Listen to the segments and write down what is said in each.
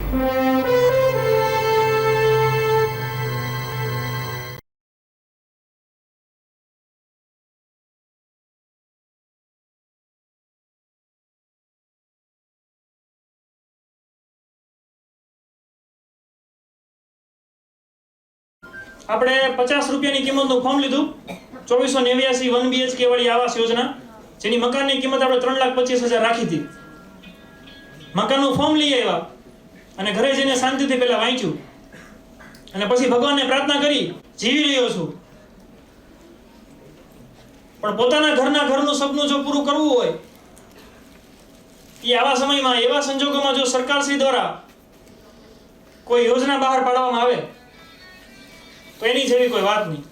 આપણે 50 રૂપિયાની કિંમતનું ફોર્મ લીધું 2489 1 BHK વાળી આવાસ યોજના, જેની મકાનની કિંમત આપણે 3,25,000 રાખી હતી. મકાનનું ફોર્મ લઈ આવ્યા અને ઘરે જઈને શાંતિથી પહેલા વાંચ્યું અને પછી ભગવાનને પ્રાર્થના કરી જીવી રહ્યો છું. પણ પોતાના ઘરનું સપનું જો પૂરું કરવું હોય એ આવા સમયમાં, એવા સંજોગોમાં જો સરકારશ્રી દ્વારા કોઈ યોજના બહાર પાડવામાં આવે તો એની જેવી કોઈ વાત નહીં.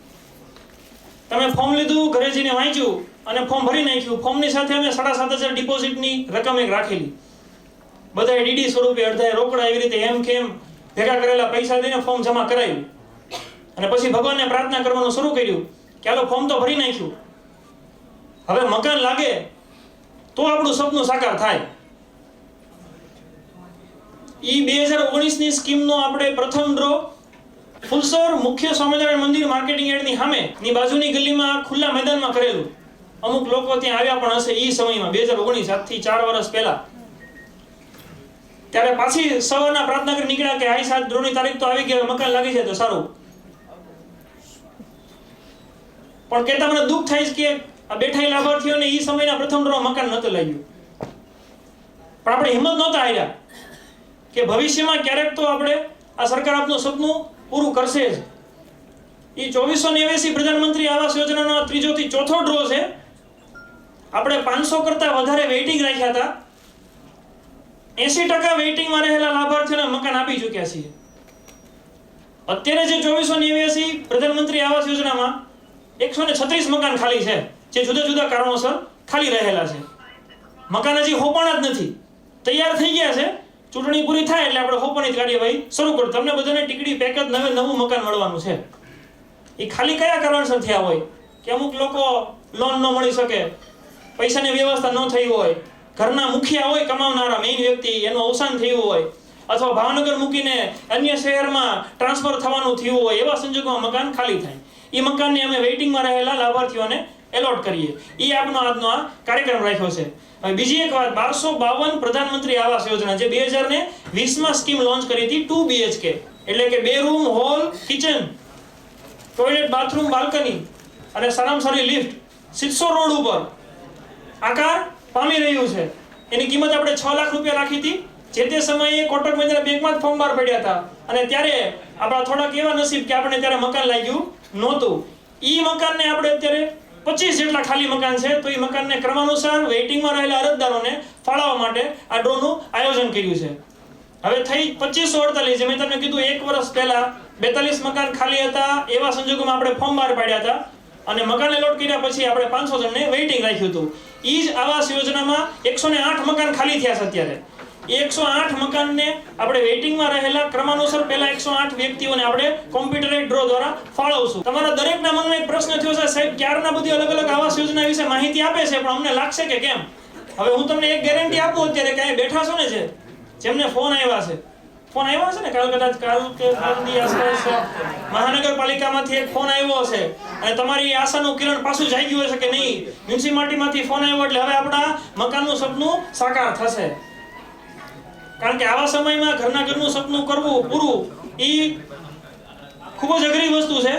તમે ફોર્મ લીધું, ઘરે જઈને વાંચ્યું અને ફોર્મ ભરી નાખ્યું. ફોર્મની સાથે અમે 7,500 ડિપોઝિટની રકમ એક રાખેલી. બધાએ ડીડી સ્વરૂપે, અડધાએ રોકડા, એવી રીતે એમ કેમ ભેગા કરેલા પૈસા દઈને ફોર્મ જમા કરાવ્યું અને પછી ભગવાનને પ્રાર્થના કરવાનું શરૂ કર્યું કે હાલો ફોર્મ તો ભરી નાખ્યું, હવે મકાન લાગે તો આપણું સપનું સાકાર થાય. ઈ 2019ની સ્કીમનો આપણે પ્રથમ ડ્રો ફુલસર મુખ્ય સ્વામિનારાયણ મંદિર માર્કેટિંગ યાર્ડની સામે ની બાજુની ગલીમાં ખુલ્લા મેદાનમાં કરેલું. અમુક લોકો ત્યાં આવ્યા પણ હશે ઈ સમયમાં 2019, આજથી 4 વર્ષ પહેલા. ત્યારે પાછી સવારના પ્રાર્થના કરી નીકળ્યા કે આઈ 7 ડ્રોની તારીખ તો આવી ગઈ, મકાન લાગી જાય તો સારું. પણ કહેતા મને દુઃખ થાય છે કે આ બેઠા લાભાર્થીઓને ઈ સમયના પ્રથમ ડ્રો મકાન નહોતું લાગ્યું. પણ આપણે હિંમત નહોતા હાર્યા કે ભવિષ્યમાં ક્યારેક તો આપણે આ સરકાર આપનું સપનું પૂરું કરશે જ. એ 2489 પ્રધાનમંત્રી આવાસ યોજનાનો ત્રીજો થી ચોથો ડ્રો છે. આપણે 500 કરતા વધારે વેઇટિંગ રાખ્યા હતા. 80% વેઇટિંગમાં રહેલા લાભાર્થીઓને મકાન આપી ચૂક્યા છીએ. અત્યારે જે 2489 પ્રધાનમંત્રી આવાસ યોજનામાં 136 મકાન ખાલી છે, જે જુદા જુદા કારણોસર ખાલી રહેલા છે. મકાન હજી હોપાણા જ નથી, તૈયાર થઈ ગયા છે. ચૂંટણી પૂરી થાય એટલે આપણે હોપાની કાર્યવાહી શરૂ કરો. તમને બધાને ટીકડી પેક જ નવું મકાન મળવાનું છે. એ ખાલી કયા કારણસર થયા હોય કે અમુક લોકો લોન ન મળી શકે, પૈસાની વ્યવસ્થા ન થઈ હોય, ઘરના મુખિયા હોય, કમાવનારા મેઇન વ્યક્તિ, એનું અવસાન થયું હોય, અથવા ભાવનગર મૂકીને અન્ય શહેરમાં ટ્રાન્સફર થવાનું થયું હોય, એવા સંજોગોમાં મકાન ખાલી થાય. એ મકાનને અમે વેઇટિંગમાં રહેલા લાભાર્થીઓને એલોટ કરીએ. એ આજનો આ કાર્યક્રમ રાખ્યો છે. હવે બીજી એક વાત, 1252 પ્રધાનમંત્રી આવાસ યોજના જે 2020માં સ્કીમ લોન્ચ કરી હતી, 2 BHK એટલે કે 2 room, hall, kitchen, toilet, bathroom, balcony અને સારામાં સારી લિફ્ટ સિત્સો રોડ ઉપર આકાર પામી રહ્યું છે. એની કિંમત આપણે 6 લાખ રૂપિયા રાખી હતી. જે તે સમયે કોટક મહિન્દ્રા બેંકમાં જ ફોર્મ બહાર પડ્યા હતા અને ત્યારે આપણા થોડાક એવા નસીબ કે આપણે ત્યારે મકાન લાગ્યું નહોતું. ઈ મકાનને આપણે અત્યારે 25 જેટલા ખાલી મકાન છે, તો એ મકાનને ક્રમાનુસાર વેઇટિંગમાં રહેલા અરજદારોને ફાળવવા માટે આ ડ્રોનું આયોજન કર્યું છે. હવે થઈ 2548, જે મેં તમને કીધું 1 વર્ષ પહેલા 42 મકાન ખાલી હતા. એવા સંજોગોમાં આપણે ફોર્મ બહાર પાડ્યા હતા અને મકાન એલોટ કર્યા પછી આપણે 500 જણને વેઇટિંગ રાખ્યું હતું. ઈ જ આવાસ યોજનામાં 108 મકાન ખાલી થયા છે અત્યારે. એ 108 મકાનને આપણે વેઇટિંગમાં રહેલા ક્રમાનુસાર પહેલા 108 વ્યક્તિઓને આપણે કોમ્પ્યુટરાઇઝ્ડ ડ્રો દ્વારા ફાળવશું. તમારા દરેકના મનમાં એક પ્રશ્ન થયો છે, સાહેબ ક્યારના બધી અલગ અલગ આવાસ યોજના વિશે માહિતી આપે છે પણ અમને લાગશે કે કેમ? હવે હું તમને એક ગેરંટી આપું, અત્યારે કે અહીં બેઠા છો ને જેમને ફોન આવ્યા છે ને કાલ કે પરમદી આસપાસ મહાનગરપાલિકામાંથી એક ફોન આવ્યો હશે અને તમારી આશાનું કિરણ પાછું જાગી ગયું હશે કે નહીં, મ્યુનિસિપાલિટીમાંથી ફોન આવ્યો એટલે હવે આપણા મકાનનું સપનું સાકાર થશે. કારણ કે આવા સમયમાં ઘરનું સપનું કરવું પૂરું એ ખૂબ જ અઘરી વસ્તુ છે.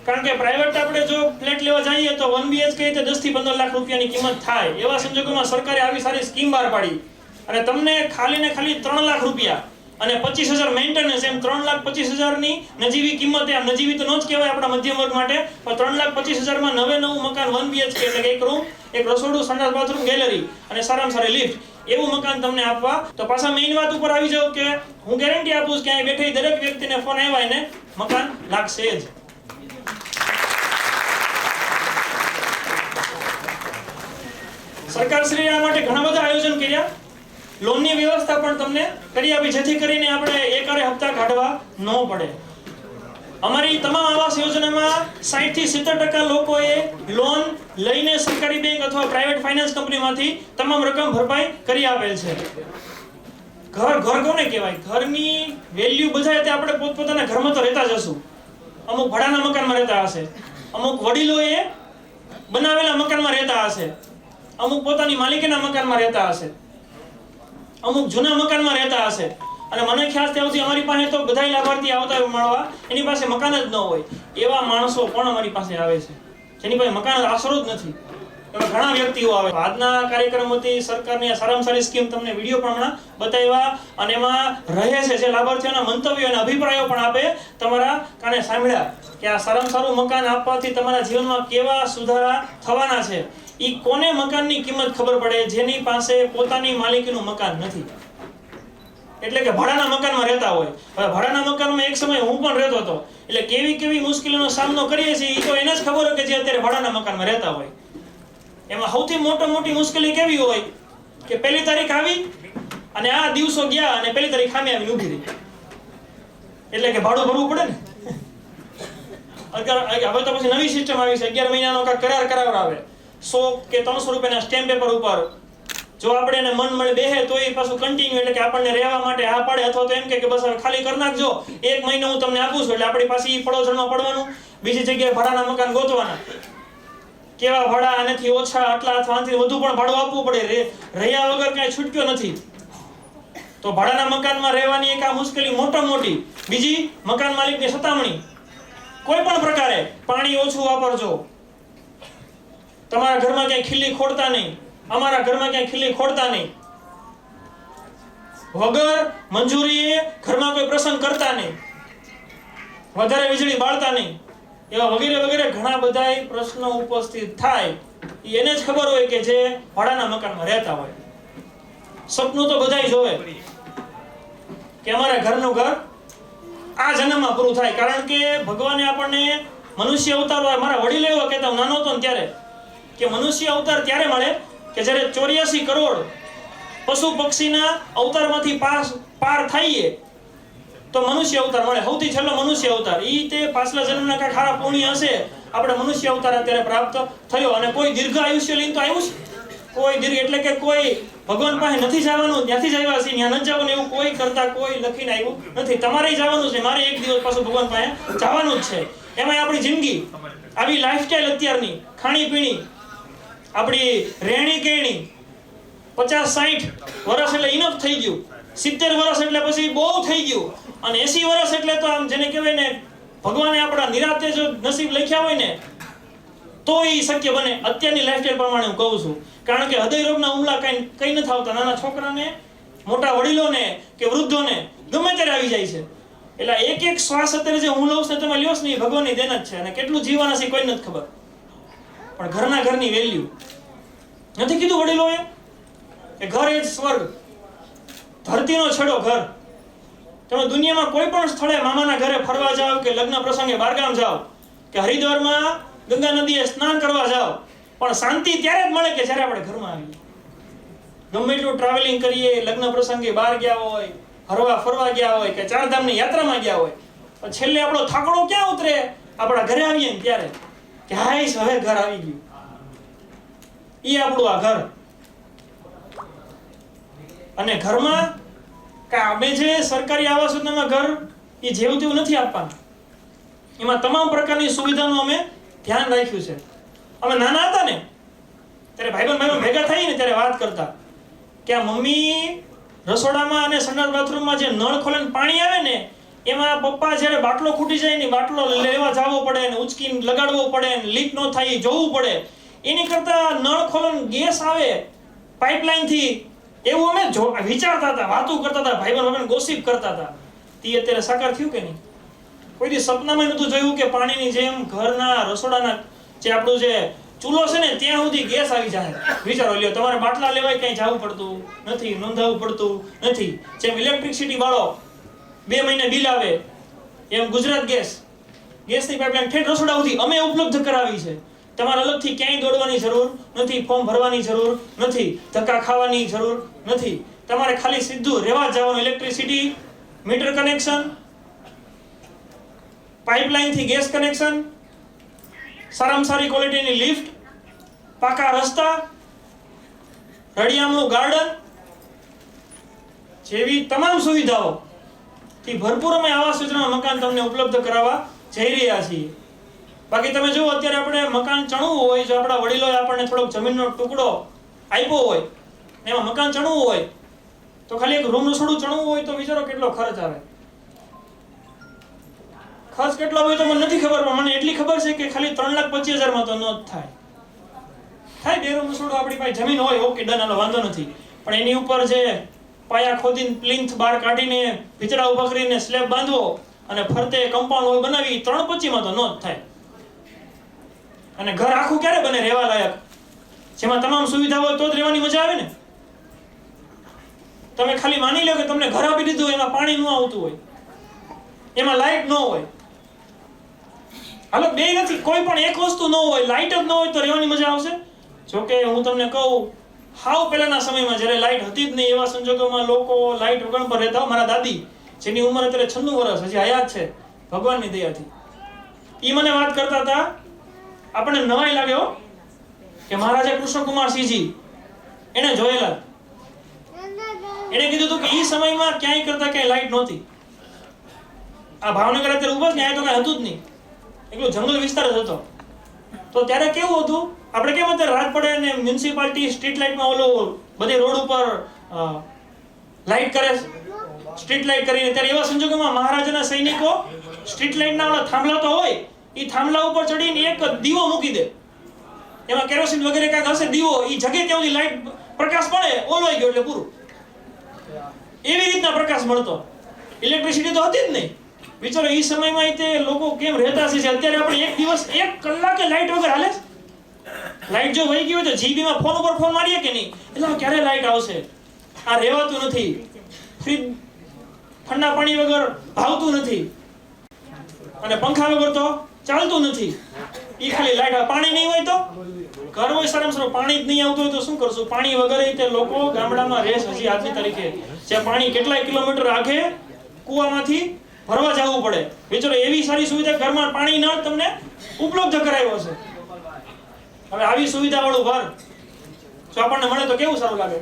કારણ કે પ્રાઇવેટ આપણે જો ફ્લેટ લેવા જઈએ તો 1 BHK તો 10 થી 15 લાખ રૂપિયાની કિંમત થાય. એવા સંજોગોમાં સરકારે આવી સારી સ્કીમ બહાર પાડી અને તમને ખાલી ને ખાલી 3 લાખ રૂપિયા અને 25,000 મેન્ટેનન્સ, એમ 3,25,000ની નજીવી કિંમત. એમ નજીવી તો ન જ કહેવાય આપણા મધ્યમ વર્ગ માટે, પણ 3,25,000માં નવું મકાન 1 BHK એટલે કે 1 રૂમ, 1 રસોડું, સંડાસ, બાથરૂમ, ગેલેરી અને સારામાં સારી લિફ્ટ, એવું મકાન તમને આપવા. તો પાછા મેઇન વાત ઉપર આવી જાવ કે હું ગેરંટી આપું છું કે અહીં બેઠી દરેક વ્યક્તિને ફોન આવ્યા એને મકાન લાગશે જ. સરકારશ્રીએ આ માટે ઘણા બધા આયોજન કર્યા. લોનની વ્યવસ્થા પણ તમને કરી આપી જેથી કરીને આપણે એકારે હપ્તા કાઢવા ન પડે. અમારી તમામ આવાસ યોજનામાં 60 થી 70% લોકોએ લોન લઈને સરકારી બેંક અથવા પ્રાઇવેટ ફાઇનાન્સ કંપનીમાંથી તમામ રકમ ભરપાઈ કરી આપેલ છે. ઘર કોને કહેવાય? ઘરની વેલ્યુ બધાય તે આપણે પોતપોતાના ઘરમાં તો રહેતા જ હશું. અમુક ભાડાના મકાનમાં રહેતા હશે, અમુક વડીલોએ બનાવેલા મકાનમાં રહેતા હશે, અમુક પોતાની માલિકીના મકાનમાં રહેતા હશે, અમુક જૂના મકાનમાં રહેતા હશે. અને મને ખ્યાલ ત્યાં સુધી અમારી પાસે તો બધાય લાભાર્થી આવતા હોય મળવા, એની પાસે મકાન જ ન હોય. એવા માણસો પણ અમારી પાસે આવે છે જેની પાસે મકાન આશરો જ નથી. એવા ઘણા વ્યક્તિઓ આવે. આજના કાર્યક્રમોથી સરકારની આ સારામાં સારી સ્કીમ તમને વિડીયો પણ હમણાં બતાવ્યા, અને એમાં રહે છે જે લાભાર્થીઓના મંતવ્યો અને અભિપ્રાયો પણ આપે તમારા કાને સાંભળ્યા કે આ સારામાં સારું મકાન આપવાથી તમારા જીવનમાં કેવા સુધારા થવાના છે. ઈ કોને મકાનની કિંમત ખબર પડે? જેની પાસે પોતાની માલિકીનું મકાન નથી. એટલે કે ભાડાના મકાનમાં રહેતા હોય. હવે ભાડાના મકાનમાં એક સમય હું પણ રહેતો હતો, એટલે કેવી કેવી મુશ્કેલીનો સામનો કરીએ છીએ એ તો એને જ ખબર હોય કે જે અત્યારે ભાડાના મકાનમાં રહેતા હોય. એમાં સૌથી મોટી મુશ્કેલી કેવી હોય કે પહેલી તારીખ આવી અને આ દિવસો ગયા અને પહેલી તારીખ સામે આવીને ઊભી રહી, એટલે કે ભાડું ભરવું પડે ને. હવે તો પછી નવી સિસ્ટમ આવી છે, 11 મહિનાનો કરાર કરાવડાવે, 100 કે 300 રૂપિયાના સ્ટેમ્પ પેપર ઉપર. જો આપણે એને મન મળે બેહે તો એ પાછું કન્ટિન્યુ, એટલે કે આપણને રહેવા માટે આ પડે, અથવા તો એમ કે બસ હવે ખાલી કરી નાખજો, 1 મહિનો હું તમને આપું છું. એટલે આપણી પાસે ઈ પડોજણમાં પડવાનું, બીજી જગ્યાએ ભાડાના મકાન ગોતવાના. કેવા ભાડા આનાથી ઓછા, આટલા અથવા આનાથી વધુ પણ ભાડું આપવું પડે. રહ્યા વગર કાંઈ છૂટક્યો નથી. તો ભાડાના મકાનમાં રહેવાની એક આ મુશ્કેલી મોટી. બીજી, મકાન માલિકની સતામણી. કોઈ પણ પ્રકારે પાણી ઓછું વાપરજો, તમારા ઘરમાં ક્યાંય ખીલ્લી ખોડતા નહીં, અમારા ઘરમાં ક્યાંય ખીલ્લી ખોડતા નહીં, વગર મંજૂરીએ ઘરમાં કોઈ પ્રસંગ કરતા નહીં, વધારે વીજળી બાળતા નહીં. એવા વગેરે ઘણા બધા પ્રશ્નો ઉપસ્થિત થાય. એને જ ખબર હોય કે જે ભાડાના મકાનમાં રહેતા હોય. સપનું તો બધાય જોવે કે અમારા ઘરનું ઘર આ જન્મમાં પૂરું થાય. કારણ કે ભગવાને આપણને મનુષ્ય અવતાર, મારા વડીલો એવા કહેતા, નાનો હતો ને ત્યારે, કે મનુષ્ય અવતાર ત્યારે મળે કે જ્યારે 84 કરોડ પશુ પક્ષીના અવતારમાંથી પાર થઈએ તો મનુષ્ય અવતાર મળે. સૌથી છેલ્લો મનુષ્ય અવતાર. ઈ તે પાછલા જન્મના કાંઈ ખારા પુણ્ય હશે, આપણે મનુષ્ય અવતાર અત્યારે પ્રાપ્ત થયો. અને કોઈ દીર્ઘ આયુષ્ય લઈને તો આવ્યું છે? કોઈ દીર્ઘ એટલે કે કોઈ ભગવાન પાસે નથી જવાનું, ત્યાંથી જ આવ્યા છે, ત્યાં નથી જવાનું એવું કોઈ કરતા કોઈ લખીને આવ્યું નથી. તમારે જવાનું છે, મારે એક દિવસ પાછું ભગવાન પાસે જવાનું જ છે. એમાં આપણી જિંદગી, આવી લાઈફસ્ટાઈલ અત્યારની, ખાણીપીણી, આપણી રહેણી કેણી, 50-60 વર્ષ એટલે ઇનફ થઈ ગયું. 70 વર્ષ એટલે પછી બહુ થઈ ગયું. અને 80 વર્ષ એટલે તો આમ જેને કહેવાય ને, ભગવાને આપણા નિરાતે જો નસીબ લખ્યા હોય ને તો એ શક્ય બને. અત્યારની લાઈફસ્ટાઈલ પ્રમાણે હું કહું છું. કારણ કે હૃદય રોગના હુમલા કઈ નથી આવતા. નાના છોકરાને, મોટા વડીલોને કે વૃદ્ધોને ગમે ત્યારે આવી જાય છે. એટલે એક શ્વાસ અત્યારે જે હું લઉં છું, તમે લ્યો છો ને, એ ભગવાનની દેન જ છે. અને કેટલું જીવવાના છે કોઈ નથી ખબર. પણ ઘરની વેલ્યુ નથી કીધું વડીલોએ કે ઘર એ જ સ્વર્ગ, ધરતીનો છેડો ઘર. તમે દુનિયામાં કોઈ પણ સ્થળે મામાના ઘરે ફરવા જાઓ, કે લગ્ન પ્રસંગે બહારગામ જાઓ, કે હરિદ્વારમાં ગંગા નદીએ સ્નાન કરવા જાઓ, પણ શાંતિ ત્યારે જ મળે કે જ્યારે આપણે ઘરમાં આવીએ. ગમે એટલું ટ્રાવેલિંગ કરીએ, લગ્ન પ્રસંગે બહાર ગયા હોય, હરવા ફરવા ગયા હોય, કે ચારધામની યાત્રામાં ગયા હોય, પણ છેલ્લે આપણો થાકડો ક્યાં ઉતરે? આપણા ઘરે આવીએ ને ત્યારે કે હાઈશ, હવે ઘર આવી ગયું. ઈ આપણું આ ઘર. અને ઘરમાં અમે જે સરકારી આવાસ યોજનામાં ઘર એ જેવું તેવું નથી આપવાનું. એમાં તમામ પ્રકારની સુવિધાનું અમે ધ્યાન રાખ્યું છે. અમે નાના હતા ને ત્યારે ભાઈબંધ ભેગા થઈએ ને ત્યારે વાત કરતા કે આ મમ્મી રસોડામાં અને સંડાસ બાથરૂમમાં જે નળ ખોલે પાણી આવે ને, એમાં પપ્પા જ્યારે બાટલો ખૂટી જાય ને, બાટલો લેવા જવો પડે ને, ઉચકીને લગાડવો પડે ને, લીક ન થાય જોવું પડે. એની કરતા નળ ખોલે ગેસ આવે પાઇપલાઇન થી, એવું અમે વિચારતા હતા, વાતો કરતા હતા, ભાઈબંધ ગોસિપ કરતા હતા. તે અત્યારે સાકાર થયું કે નહીં? કોઈ દી સપનામાં નહોતું જોયું કે પાણીની જેમ ઘરના રસોડાના જે આપણું જે ચૂલો છે ને ત્યાં સુધી ગેસ આવી જાય. વિચારો લ્યો, તમારે બાટલા લેવાય કઈ જવું પડતું નથી, નોંધાવવું પડતું નથી. જેમ ઇલેક્ટ્રિસિટી વાળો 2 મહિને બિલ આવે, એમ ગુજરાત ગેસની પાઇપલાઇન ઠેઠ રસોડા સુધી અમે ઉપલબ્ધ કરાવી છે. તમારે અલગથી ક્યાંય દોડવાની જરૂર નથી, ફોર્મ ભરવાની જરૂર નથી, ધક્કા ખાવાની જરૂર નથી. તમારે ખાલી સીધું રહેવા જવાનું. ઇલેક્ટ્રિસિટી મીટર કનેક્શન, પાઇપલાઇન થી ગેસ કનેક્શન, સારામાં સારી ક્વોલિટીની લિફ્ટ, પાકા રસ્તા, રળિયામણું ગાર્ડન, જેવી તમામ સુવિધાઓ થી ભરપૂર અમે આવાસ યોજનામાં મકાન તમને ઉપલબ્ધ કરાવવા જઈ રહ્યા છીએ. બાકી તમે જો અત્યારે આપણે મકાન ચણવું હોય, જો આપણા વડીલોએ આપણને થોડોક જમીનનો ટુકડો આપ્યો હોય, એમાં મકાન ચણવું હોય તો ખાલી એક રૂમ રસોડું ચણવું હોય તો વિચારો કેટલો ખર્ચ આવે. ખર્ચ કેટલો હોય તો મને નથી ખબર, પણ મને એટલી ખબર છે કે ખાલી 3,25,000 માં તો ન થાય. બે રૂમ રસોડું આપણી પાસે જમીન હોય, ઓકે ડન, હાલો વાંધો નથી. પણ એની ઉપર જે પાયા ખોદીને પ્લિન્થ બહાર કાઢીને ભીતડા ઉભા કરીને સ્લેબ બાંધવો અને ફરતે કમ્પાઉન્ડ વોલ બનાવી 3,25,000 માં તો ન જ થાય. અને ઘર આખું ક્યારે બને રહેવા લાયક, જેમાં તમામ સુવિધા હોય તો જ રહેવાની મજા આવે ને. તમે ખાલી માની લો કે તમને ઘર આપી દીધું, એમાં પાણી ન આવતું હોય, એમાં લાઈટ ન હોય, હાલો બે નથી, કોઈ પણ એક વસ્તુ ન હોય, લાઈટ જ ન હોય તો રહેવાની મજા આવશે? જોકે હું તમને કહું, હાવ પહેલાના સમયમાં જ્યારે લાઈટ હતી જ નહીં એવા સંજોગોમાં લોકો લાઈટ વગર પર રહેતા. મારા દાદી, જેની ઉંમર અત્યારે 96 વર્ષ, હજી હયાત છે ભગવાનની દયાથી, ઈ મને વાત કરતા હતા. આપણને નવાઈ લાગ્યો કે મહારાજા કૃષ્ણકુમારસિંહજી એને જોયેલા, એને કીધું હતું કે ઈ સમયમાં ક્યાંય કરતા ક્યાંય લાઈટ નહોતી. આ ભાવનગર અત્યારે ઉભા છે ને, તો કઈ હતું જ નહીં, એકલો જંગલ વિસ્તાર જ હતો. તો ત્યારે કેવું હતું, આપણે કેમ અત્યારે રાત પડે ને મ્યુનિસિપાલિટી સ્ટ્રીટ લાઇટમાં ઓલો બધે રોડ ઉપર લાઇટ કરે, સ્ટ્રીટ લાઇટ કરીને, ત્યારે એવા સંજોગોમાં મહારાજાના સૈનિકો સ્ટ્રીટ લાઇટના ઓલા થાંભલા તો હોય, એ થાંભલા ઉપર ચડીને એક દીવો મૂકી દે, એમાં કેરોસીન વગેરે કાંઈક હશે દીવો, એ જગે ત્યાં સુધી લાઇટ પ્રકાશ પડે, ઓલવાઈ ગયો એટલે પૂરું. એવી રીતના પ્રકાશ મળતો, ઇલેક્ટ્રિસિટી તો હતી જ નહીં. વિચારો એ સમયમાં તે લોકો કેમ રહેતા છે. અત્યારે આપણે એક દિવસ 1 કલાકે લાઇટ વગર હાલે. લાઇટ જો વહી ગઈ હોય તો જીબી માં ફોન ઉપર ફોન મારીએ કે નહીં, એટલે ક્યારે લાઇટ આવશે. આ રહેવાતું નથી. ફ્રીજ ઠંડા પાણી વગર ભાવતું નથી, અને પંખા વગર તો ચાલતું નથી. ઈ ખાલી લાઇટ, પાણી નહીં હોય તો ઘર હોય સારામાં સારું, પાણી જ નહીં આવતું હોય તો શું કરશું? પાણી વગર તે લોકો ગામડામાં રહે છે હજી આજની તારીખે, જ્યાં પાણી કેટલાય કિલોમીટર આગે કુવામાંથી ભરવા જવું પડે. વિચારો એવી સારી સુવિધા ઘરમાં પાણી નળ તમને ઉપલબ્ધ કરાવ્યો છે. હવે આવી સુવિધા વાળું ઘર જો આપણને મળે તો કેવું સારું લાગે.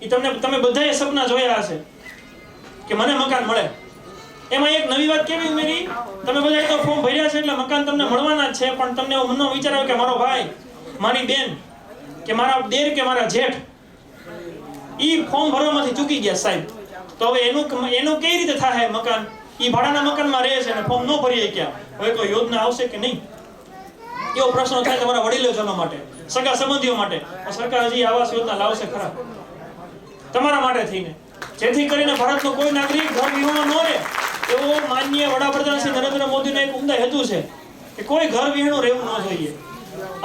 ઈ તમે બધાએ સપના જોયા હશે કે મને મકાન મળે. એમાં એક નવી વાત કેવી ઉમેરી, તમે બધાએ તો ફોર્મ ભર્યા છે એટલે મકાન તમને મળવાના જ છે, પણ તમને એવો મનનો વિચાર આવે કે મારો ભાઈ, મારી બેન, કે મારા દેર, કે મારા જેઠ ઈ ફોર્મ ભરવામાંથી ચૂકી ગયા સાહેબ, તો હવે એનું કઈ રીતે થાય મકાન? ઈ ભાડાના મકાનમાં રહે છે અને ફોર્મ ન ભરી શક્યા, હવે કોઈ યોજના આવશે કે નહીં? એવો પ્રશ્ન થાય તમારા વડીલોજનો માટે, સગા સંબંધીઓ માટે. સરકાર હજી આવાસ યોજના લાવશે ખરા તમારા માટે થઈને, જેથી કરીને ભારતનો કોઈ નાગરિક ઘર વિહોણો ન રહે. એવો માનનીય વડાપ્રધાન શ્રી નરેન્દ્ર મોદીનો એક ઉમદા હેતુ છે કે કોઈ ઘર વિહોણું રહેવું ન જોઈએ.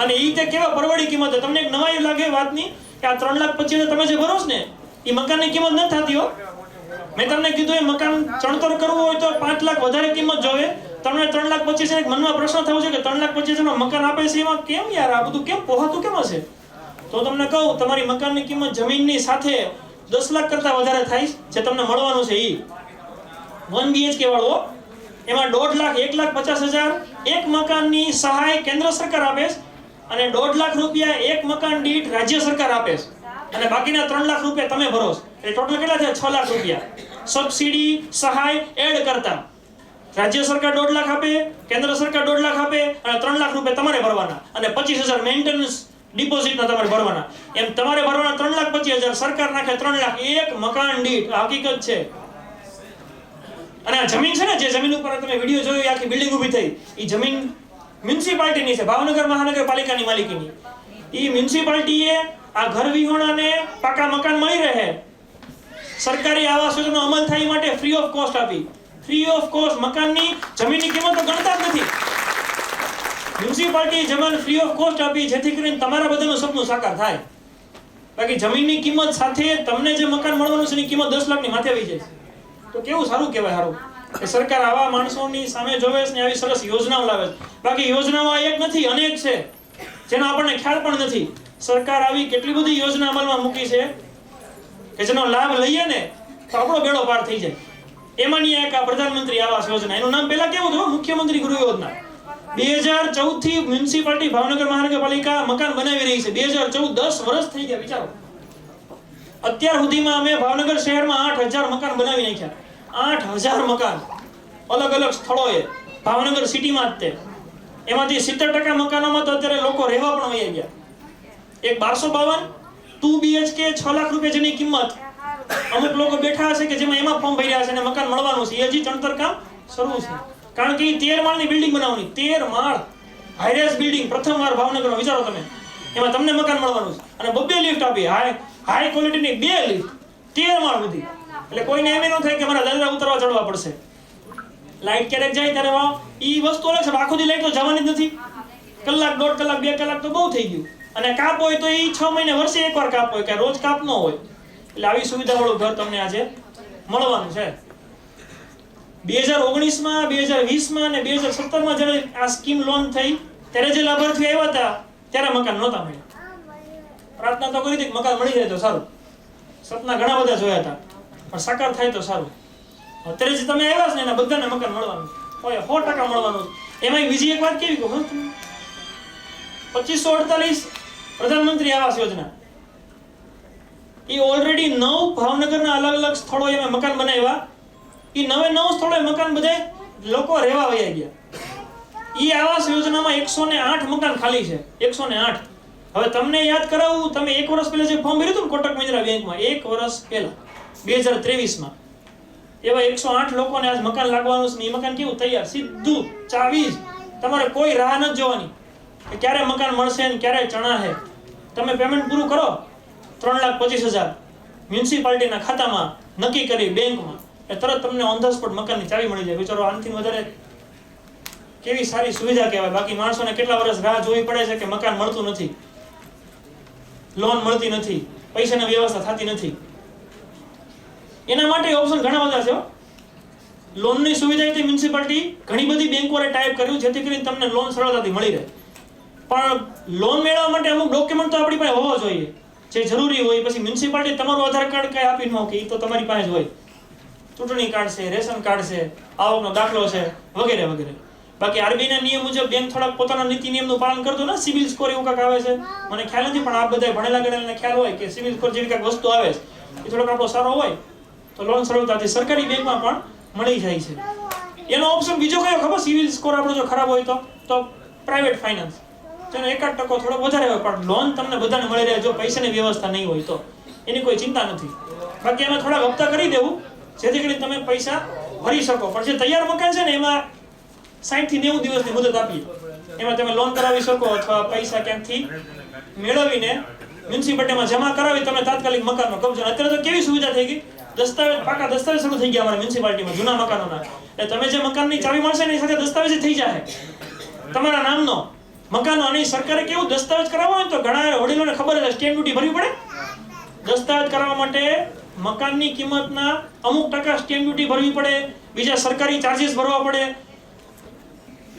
અને ઈ તે કેવા પરવડી કિંમત. તમને એક નવાઈ લાગે વાતની કે આ 3,25,000 તમે જે ભરો છો ને, એ મકાનની કિંમત ન થતી હો. મેં તમને કીધું એ મકાન ચણતર કરવું હોય તો 5 લાખ વધારે કિંમત જોવે. તમને 3,25,000 મનમાં પ્રશ્ન થયો છે કે 3,25,000 માં મકાન આપે છે, એમાં કેમ યાર આ બધું કેમ પોહાતું કેમ હશે? તો તમને કહું, તમારી મકાનની કિંમત જમીનની સાથે 10 લાખ કરતા વધારે થાય જે તમને મળવાનું છે. ઈ 1 BHK વાળો, એમાં 1.5 લાખ 1,50,000 એક મકાનની સહાય કેન્દ્ર સરકાર આપે છે, અને 1.5 લાખ રૂપિયા એક મકાન દીઠ રાજ્ય સરકાર આપે છે, અને બાકીના 3 લાખ રૂપિયા તમે ભરો છો. એટલે ટોટલ કેટલા થયા? 6 લાખ રૂપિયા સબસિડી સહાય એડ કરતા. રાજ્ય સરકાર 1.5 લાખ આપે, કેન્દ્ર સરકાર 1.5 લાખ આપે, અને 3 લાખ રૂપિયા તમારે ભરવાના, અને 25,000 મેન્ટેનન્સ ડિપોઝિટના તમારે ભરવાના. એમ તમારે ભરવાના 3,25,000, સરકાર નાખે 3 લાખ એક મકાન દીઠ. હકીકત છે. અને આ જમીન છે ને, જે જમીન ઉપર તમે વિડિયો જોયો, આખી બિલ્ડિંગ ઊભી થઈ, એ જમીન મ્યુનિસિપાલિટીની છે, ભાવનગર મહાનગરપાલિકાની માલિકીની. એ મ્યુનિસિપાલિટીએ આ ઘર વિહોણાને પાકા મકાન મળી રહે, સરકારી આવાસ યોજનાનો અમલ થાય માટે ફ્રી ઓફ કોસ્ટ આપી. ફ્રી ઓફ કોસ્ટ મકાનની જમીનની કિંમત તો ગણતા જ નથી. મ્યુનિસિપાલિટી જમીન ફ્રી ઓફ કોસ્ટ આપી, જેથી કરીને તમારા બધાનું સપનું સાકાર થાય. બાકી જમીનની કિંમત સાથે તમને જે મકાન મળવાનું છે એની કિંમત 10 લાખની માથે આવી જાય. તો કેવું સારું કહેવાય. સારું કે સરકાર આવા માણસોની સામે જોવે છે ને આવી સરસ યોજનાઓ લાવે છે. બાકી યોજનાઓ એક નથી, અનેક છે, જેનો આપણને ખ્યાલ પણ નથી. સરકાર આવી કેટલી બધી યોજના અમલમાં મૂકી છે કે જેનો લાભ લઈએ ને તો આપણો બેડો પાર થઈ જાય. એમાંની એક આ પ્રધાનમંત્રી આવાસ યોજના, એનું નામ પહેલા કેવું હતું? મુખ્યમંત્રી ગૃહ યોજના. 2014 થી મ્યુનિસિપાલિટી ભાવનગર મહાનગરપાલિકા મકાન બનાવી રહી છે. 2014 10 વર્ષ થઈ ગયા. વિચારો અત્યાર સુધીમાં અમે ભાવનગર શહેરમાં 8,000 મકાન બનાવી નાખ્યા. 8,000 મકાન અલગ અલગ સ્થળોએ ભાવનગર સિટીમાં જ તે. એમાંથી 70% મકાનોમાં તો અત્યારે લોકો રહેવા પણ વહી ગયા. એક 1252 2 BHK 6 લાખ રૂપિયા જેની કિંમત અમુક લોકો બેઠા હશે કે જેમાં એમાં ફોર્મ ભર્યા છે અને મકાન મળવાનું છે. એ હજી ચણતર કામ શરૂ છે. કારણ કે 13 માળની બિલ્ડિંગ બનાવવાની. 13 માળ હાઈરેઝ બિલ્ડિંગ પ્રથમવાર ભાવનગરમાં. વિચારો તમે, એમાં તમને મકાન મળવાનું છે અને 2 લિફ્ટ આપી, હાઈ ક્વોલિટીની 2 લિફ્ટ 13 માળ સુધી. એટલે કોઈને એમ ન થાય કે મારા દાદા ઉતરવા ચડવા પડશે. લાઈટ ક્યારેક જાય ત્યારે ઈ વસ્તુ અલગ છે. આખો દી લાઈટ તો જવાની જ નથી. કલાક, 1.5 કલાક, 2 કલાક તો બહુ થઈ ગયું. અને કાપ હોય તો ઈ 6 મહિને વર્ષે એકવાર કાપ હોય, કે રોજ કાપ ન હોય. એટલે આવી સુવિધાવાળું ઘર તમને આજે મળવાનું છે. 2019માં, 2020માં અને 2017માં જ્યારે આ સ્કીમ લોન્ચ થઈ ત્યારે જે લાભાર્થીઓ આવ્યા હતા ત્યારે મકાન નહોતા મળ્યા. પ્રાર્થના તો કરી હતી કે મકાન મળી જાય તો સારું. સપના ઘણા બધા જોયા હતા, પણ સાકાર થાય તો સારું. અત્યારે જે તમે આવ્યા છો ને એના બધાને મકાન મળવાનું હોય, 100% મળવાનું. એમાં બીજી એક વાત કેવી કહું, 2548 પ્રધાનમંત્રી આવાસ યોજના, એ ઓલરેડી 9 ભાવનગરના અલગ અલગ સ્થળોએ અમે મકાન બનાવ્યા. એ 9 સ્થળોએ મકાન બધે લોકો રહેવા વયા ગયા. એ આવાસ યોજનામાં 108 મકાન ખાલી છે. 108. હવે તમને યાદ કરાવું, તમે 1 વર્ષ પહેલા જે ફોર્મ ભર્યું હતું ને કોટક મહિન્દ્રા બેંકમાં, 1 વર્ષ પહેલા 2023માં, એવા 108 લોકોને આજ મકાન લાગવાનું છે. એ મકાન કેવું તૈયાર, સીધું ચાવી. તમારે કોઈ રાહ નથી જોવાની કે ક્યારે મકાન મળશે ને ક્યારે ચણા છે. તમે પેમેન્ટ પૂરું કરો, 3,25,000 મ્યુનિસિપાલિટીના ખાતામાં નક્કી કરી બેંકમાં, એ તરત તમને ઓન ધ સ્પોટ મકાનની ચાવી મળી જાય. વિચારો, આનાથી વધારે કેવી સારી સુવિધા કહેવાય. બાકી માણસોને કેટલા વર્ષ રાહ જોવી પડે છે કે મકાન મળતું નથી, લોન મળતી નથી, પૈસાની વ્યવસ્થા થતી નથી. એના માટે ઓપ્શન ઘણા બધા છે. લોનની સુવિધા હતી મ્યુનિસિપાલિટી ઘણી બધી બેંકોએ ટાઈપ કર્યું જેથી કરીને તમને લોન સરળતાથી મળી રહે. પણ લોન મેળવવા માટે અમુક ડોક્યુમેન્ટ તો આપણી પાસે હોવો જોઈએ જે જરૂરી હોય. પછી મ્યુનિસિપાલિટી તમારું આધાર કાર્ડ કઈ આપી ન કે એ તો તમારી પાસે જ હોય. ચૂંટણી કાર્ડ છે, રેશન કાર્ડ છે, આવકનો દાખલો છે, વગેરે વગેરે. બાકી આરબીઆઈના નિયમ મુજબ બેંક થોડાક પોતાના નીતિ નિયમનું પાલન કરતો ને. સિવિલ સ્કોર એવું કાંઈક આવે છે, મને ખ્યાલ નથી, પણ આ બધા ભણેલા ગણેલાને ખ્યાલ હોય કે સિવિલ સ્કોર જેવી કાંઈક વસ્તુ આવે છે એ થોડોક આપણો સારો હોય તો લોન સરળતાથી સરકારી બેંકમાં પણ મળી જાય છે. એનો ઓપ્શન બીજો કયો ખબર? સિવિલ સ્કોર આપણો જો ખરાબ હોય તો પ્રાઇવેટ ફાઇનાન્સ, જેનો 1% થોડો વધારે હોય, પણ લોન તમને બધાને મળી રહે જો પૈસાની વ્યવસ્થા નહીં હોય તો. એની કોઈ ચિંતા નથી. બાકી એમાં થોડા હપ્તા કરી દેવું જેથી કરીને તમે પૈસા ભરી શકો. પણ જે તૈયાર મકાન છે ને એમાં 60 થી 90 દિવસની મુદત આપી, એમાં તમે લોન કરાવી શકો અથવા પૈસા ક્યાંકથી મેળવીને મ્યુનિસિપાલિટીમાં જમા કરાવી તમે તાત્કાલિક મકાનનો કબજો. અત્યારે તો કેવી સુવિધા થઈ ગઈ, દસ્તાવેજ, પાકા દસ્તાવેજ શરૂ થઈ ગયા અમારા મ્યુનિસિપાલિટીમાં જૂના મકાનોના. એટલે તમે જે મકાનની ચાવી મળશે ને એની સાથે દસ્તાવેજ થઈ જાય તમારા નામનો મકાનો. અને સરકારે કેવું દસ્તાવેજ કરાવવો હોય તો ઘણા વડીલોને ખબર છે સ્ટેમ્પ ડ્યુટી ભરવી પડે. દસ્તાવેજ કરાવવા માટે મકાનની કિંમતના અમુક ટકા સ્ટેમ્પ ડ્યુટી ભરવી પડે, બીજા સરકારી ચાર્જીસ ભરવા પડે.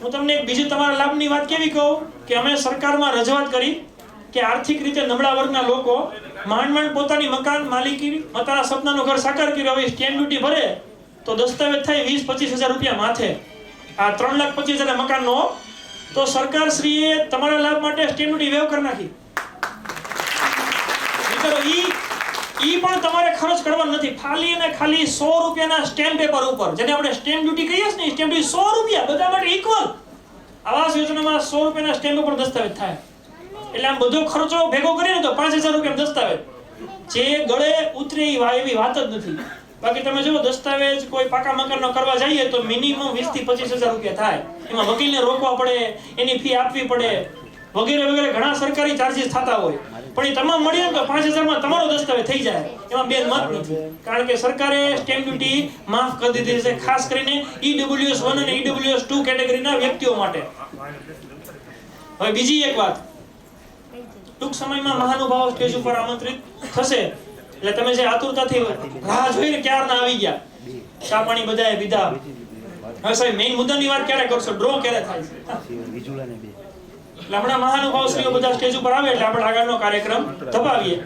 હું તમને એક બીજી તમારા લાભની વાત કેવી કહું કે અમે સરકારમાં રજૂઆત કરી કે આર્થિક રીતે નબળા વર્ગના લોકો માંડ પોતાની મકાન માલિકી, પોતાના સપનાનું ઘર સાકાર કર્યું, હવે સ્ટેમ્પ ડ્યુટી ભરે તો દસ્તાવેજ થાય 20-25 હજાર રૂપિયા માથે. આ 3,25,000 મકાનનો તો સરકારશ્રીએ તમારા લાભ માટે સ્ટેમ્પ ડ્યુટી વેવ કરી નાખી. વિચારો, ઈ પણ તમારે ખર્ચ કરવાનો નથી. ખાલી અને ખાલી 100 રૂપિયાના સ્ટેમ્પ પેપર ઉપર, જેને આપણે સ્ટેમ્પ ડ્યુટી કહીએ છીએ ને, સ્ટેમ્પ ડ્યુટી 100 રૂપિયા બધા માટે ઇક્વલ. આવાસ યોજનામાં 100 રૂપિયાના સ્ટેમ્પ પેપર દસ્તાવેજ થાય. એટલે આમ બધો ખર્ચો ભેગો કરીને તો 5,000 રૂપિયા દસ્તાવેજ જે ગળે ઉતરે એવી વાત જ નથી. બાકી તમે જો દસ્તાવેજ કોઈ પાકા મકાનનો કરવા જઈએ તો મિનિમમ 20 થી 25,000 રૂપિયા થાય. એમાં વકીલને રોકવા પડે, એની ફી આપવી પડે, વગેરે વગેરે ઘણા સરકારી ચાર્જીસ થતા હોય. પણ એ તમામ મળીએ તો 5,000માં તમારો દસ્તાવેજ થઈ જાય. એમાં બે મત નથી, કારણ કે સરકારે સ્ટેમ્પ ડ્યુટી માફ કરી દીધી છે ખાસ કરીને EWS 1 અને EWS 2 કેટેગરીના વ્યક્તિઓ માટે. હવે બીજી એક વાત, ટૂંક સમયમાં મહાનુભાવો સ્ટેજ ઉપર આમંત્રિત થશે. એટલે તમે જે આતુરતાથી રાહ જોઈને ક્યારના આવી ગયા, ચા પાણી બધાએ પીધા. હવે સાહેબ મેઇન મુદ્દાની વાત ક્યારે કરશો? ડ્રો ક્યારે થાય છે? એટલે હમણાં મહાનુભાવ શ્રીઓ બધા સ્ટેજ ઉપર આવે એટલે આપણે આગળનો કાર્યક્રમ ધપાવીએ.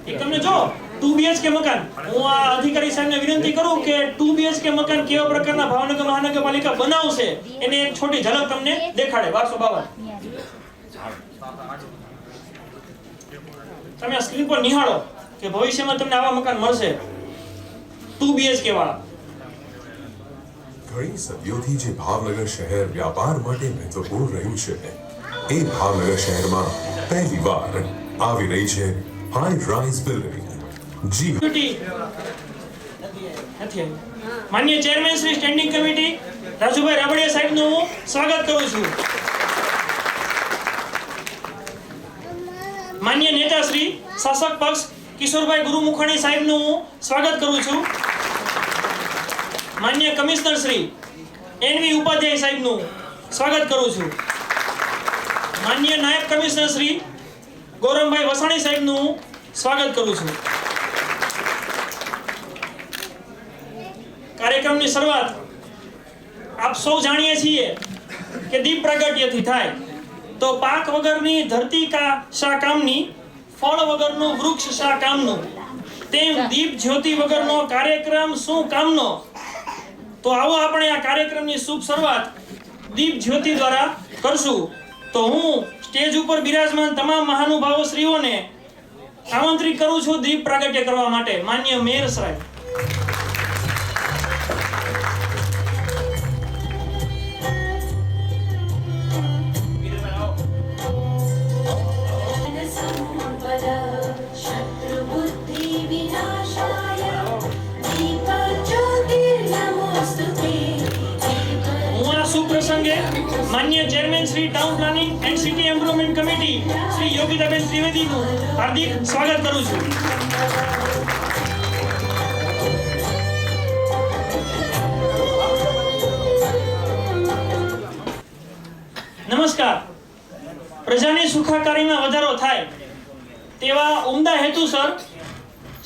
એક તમને જો 2 BHK મકાન, હું આ અધિકારી સાહેબને વિનંતી કરું કે 2 BHK મકાન કેવા પ્રકારના ભાવનગર મહાનગરપાલિકા બનાવશે એને એક છોટી ઝલક તમને દેખાડે. 1252 તમે આ સ્ક્રીન પર નિહાળો. કે ભવિષ્યમાં તમને આવા મકાન મળશે 2 BHK વાળા. ઘણી સદીઓથી જે ભાવનગર શહેર વ્યાપાર માટે મહત્વપૂર્ણ રહ્યું છે એ ભાવનગર શહેરમાં પહેલીવાર આવી રહી છે હાઈ રાઇઝ બિલ્ડિંગ. જી નથી. માન્ય chairman Shri standing committee Rajubhai Rabadiya સાહેબનું હું સ્વાગત કરું છું. માન્ય નેતા શ્રી શાસક પક્ષ કિશોરભાઈ ગુરુમુખાણી સાહેબનું હું સ્વાગત કરું છું. માન્ય કમિશનર શ્રી NV ઉપાધ્યાય સાહેબનું સ્વાગત કરું છું. માન્ય નાયબ કમિશનર શ્રી ગૌરમભાઈ વસાણી સાહેબનું હું સ્વાગત કરું છું. કાર્યક્રમની શરૂઆત આપ સૌ જાણીએ છીએ કે દીપ પ્રાગટ્યથી થાય તો પાક વગરની ધરતી શા કામની, ફળ વગરનું વૃક્ષ શા કામનું, તેમ દીપ જ્યોતિ વગરનો કાર્યક્રમ શું કામનો. તો આવો આપણે આ કાર્યક્રમની શુભ શરૂઆત દીપ જ્યોતિ દ્વારા કરશું. તો હું સ્ટેજ ઉપર બિરાજમાન તમામ મહાનુભાવો શ્રીઓને આમંત્રિત કરું છું દીપ પ્રાગટ્ય કરવા માટે. માન્ય મેયર સાહેબ. પ્રસંગે માન્ય chairman Shri town planning and city improvement committee Shri Yogitaben ત્રિવેદીનું હાર્દિક સ્વાગત કરું છું. નમસ્કાર. પ્રજાની સુખાકારીમાં વધારો થાય તેવા ઉમદા હેતુસર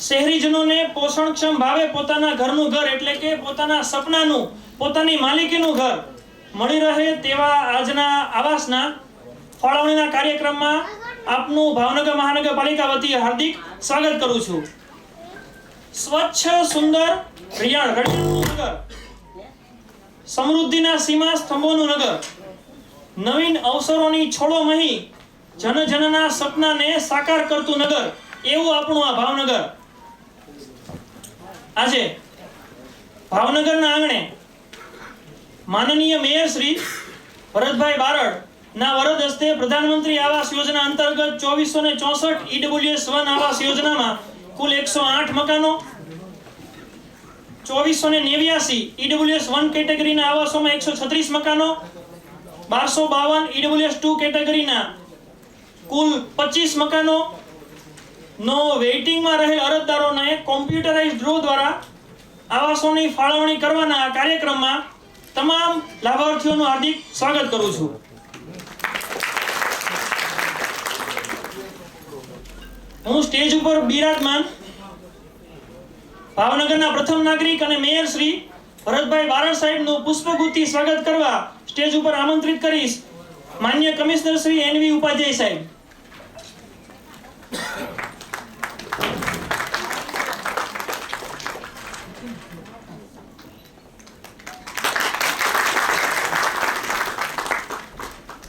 શહેરીજનોને પોષણક્ષમ ભાવે પોતાના ઘરનું ઘર એટલે કે પોતાના સપનાનું, પોતાની માલિકીનું ઘર મળી રહે તેવા આજના આવાસના ફાળવણીના કાર્યક્રમમાં આપનું ભાવનગર મહાનગરપાલિકા વતી હાર્દિક સ્વાગત કરું છું. સ્વચ્છ સુંદર રળિયાળનું નગર, સમૃદ્ધિના સીમા સ્તંભોનું નગર, નવીન અવસરોની છોડોમહી જનજનના સપનાને સાકાર કરતું નગર એવું આપણું આ ભાવનગર. આજે ભાવનગરના આંગણે માનનીય મેયર શ્રી ભરતભાઈ બારડ ના વરદ હસ્તે પ્રધાનમંત્રી આવાસ યોજના અંતર્ગત 2464 EWS1 આવાસ યોજનામાં કુલ 108 મકાનો, 2489 EWS1 કેટેગરીના આવાસોમાં 136 મકાનો, 1252 EWS2 કેટેગરીના કુલ 25 મકાનો નો વેઇટિંગમાં રહેલ અરજદારોને કોમ્પ્યુટરાઇઝ્ડ ડ્રો દ્વારા આવાસોની ફાળવણી કરવાના આ કાર્યક્રમમાં તમામ લાભાર્થીઓનું હાર્દિક સ્વાગત કરું છું. હું સ્ટેજ ઉપર બિરાજમાન ભાવનગરના પ્રથમ નાગરિક અને મેયર શ્રી ભરતભાઈ બારડ સાહેબનું પુષ્પગુચ્છથી સ્વાગત કરવા સ્ટેજ ઉપર આમંત્રિત કરીશ માન્ય કમિશનર શ્રી NV ઉપાધ્યાય સાહેબ.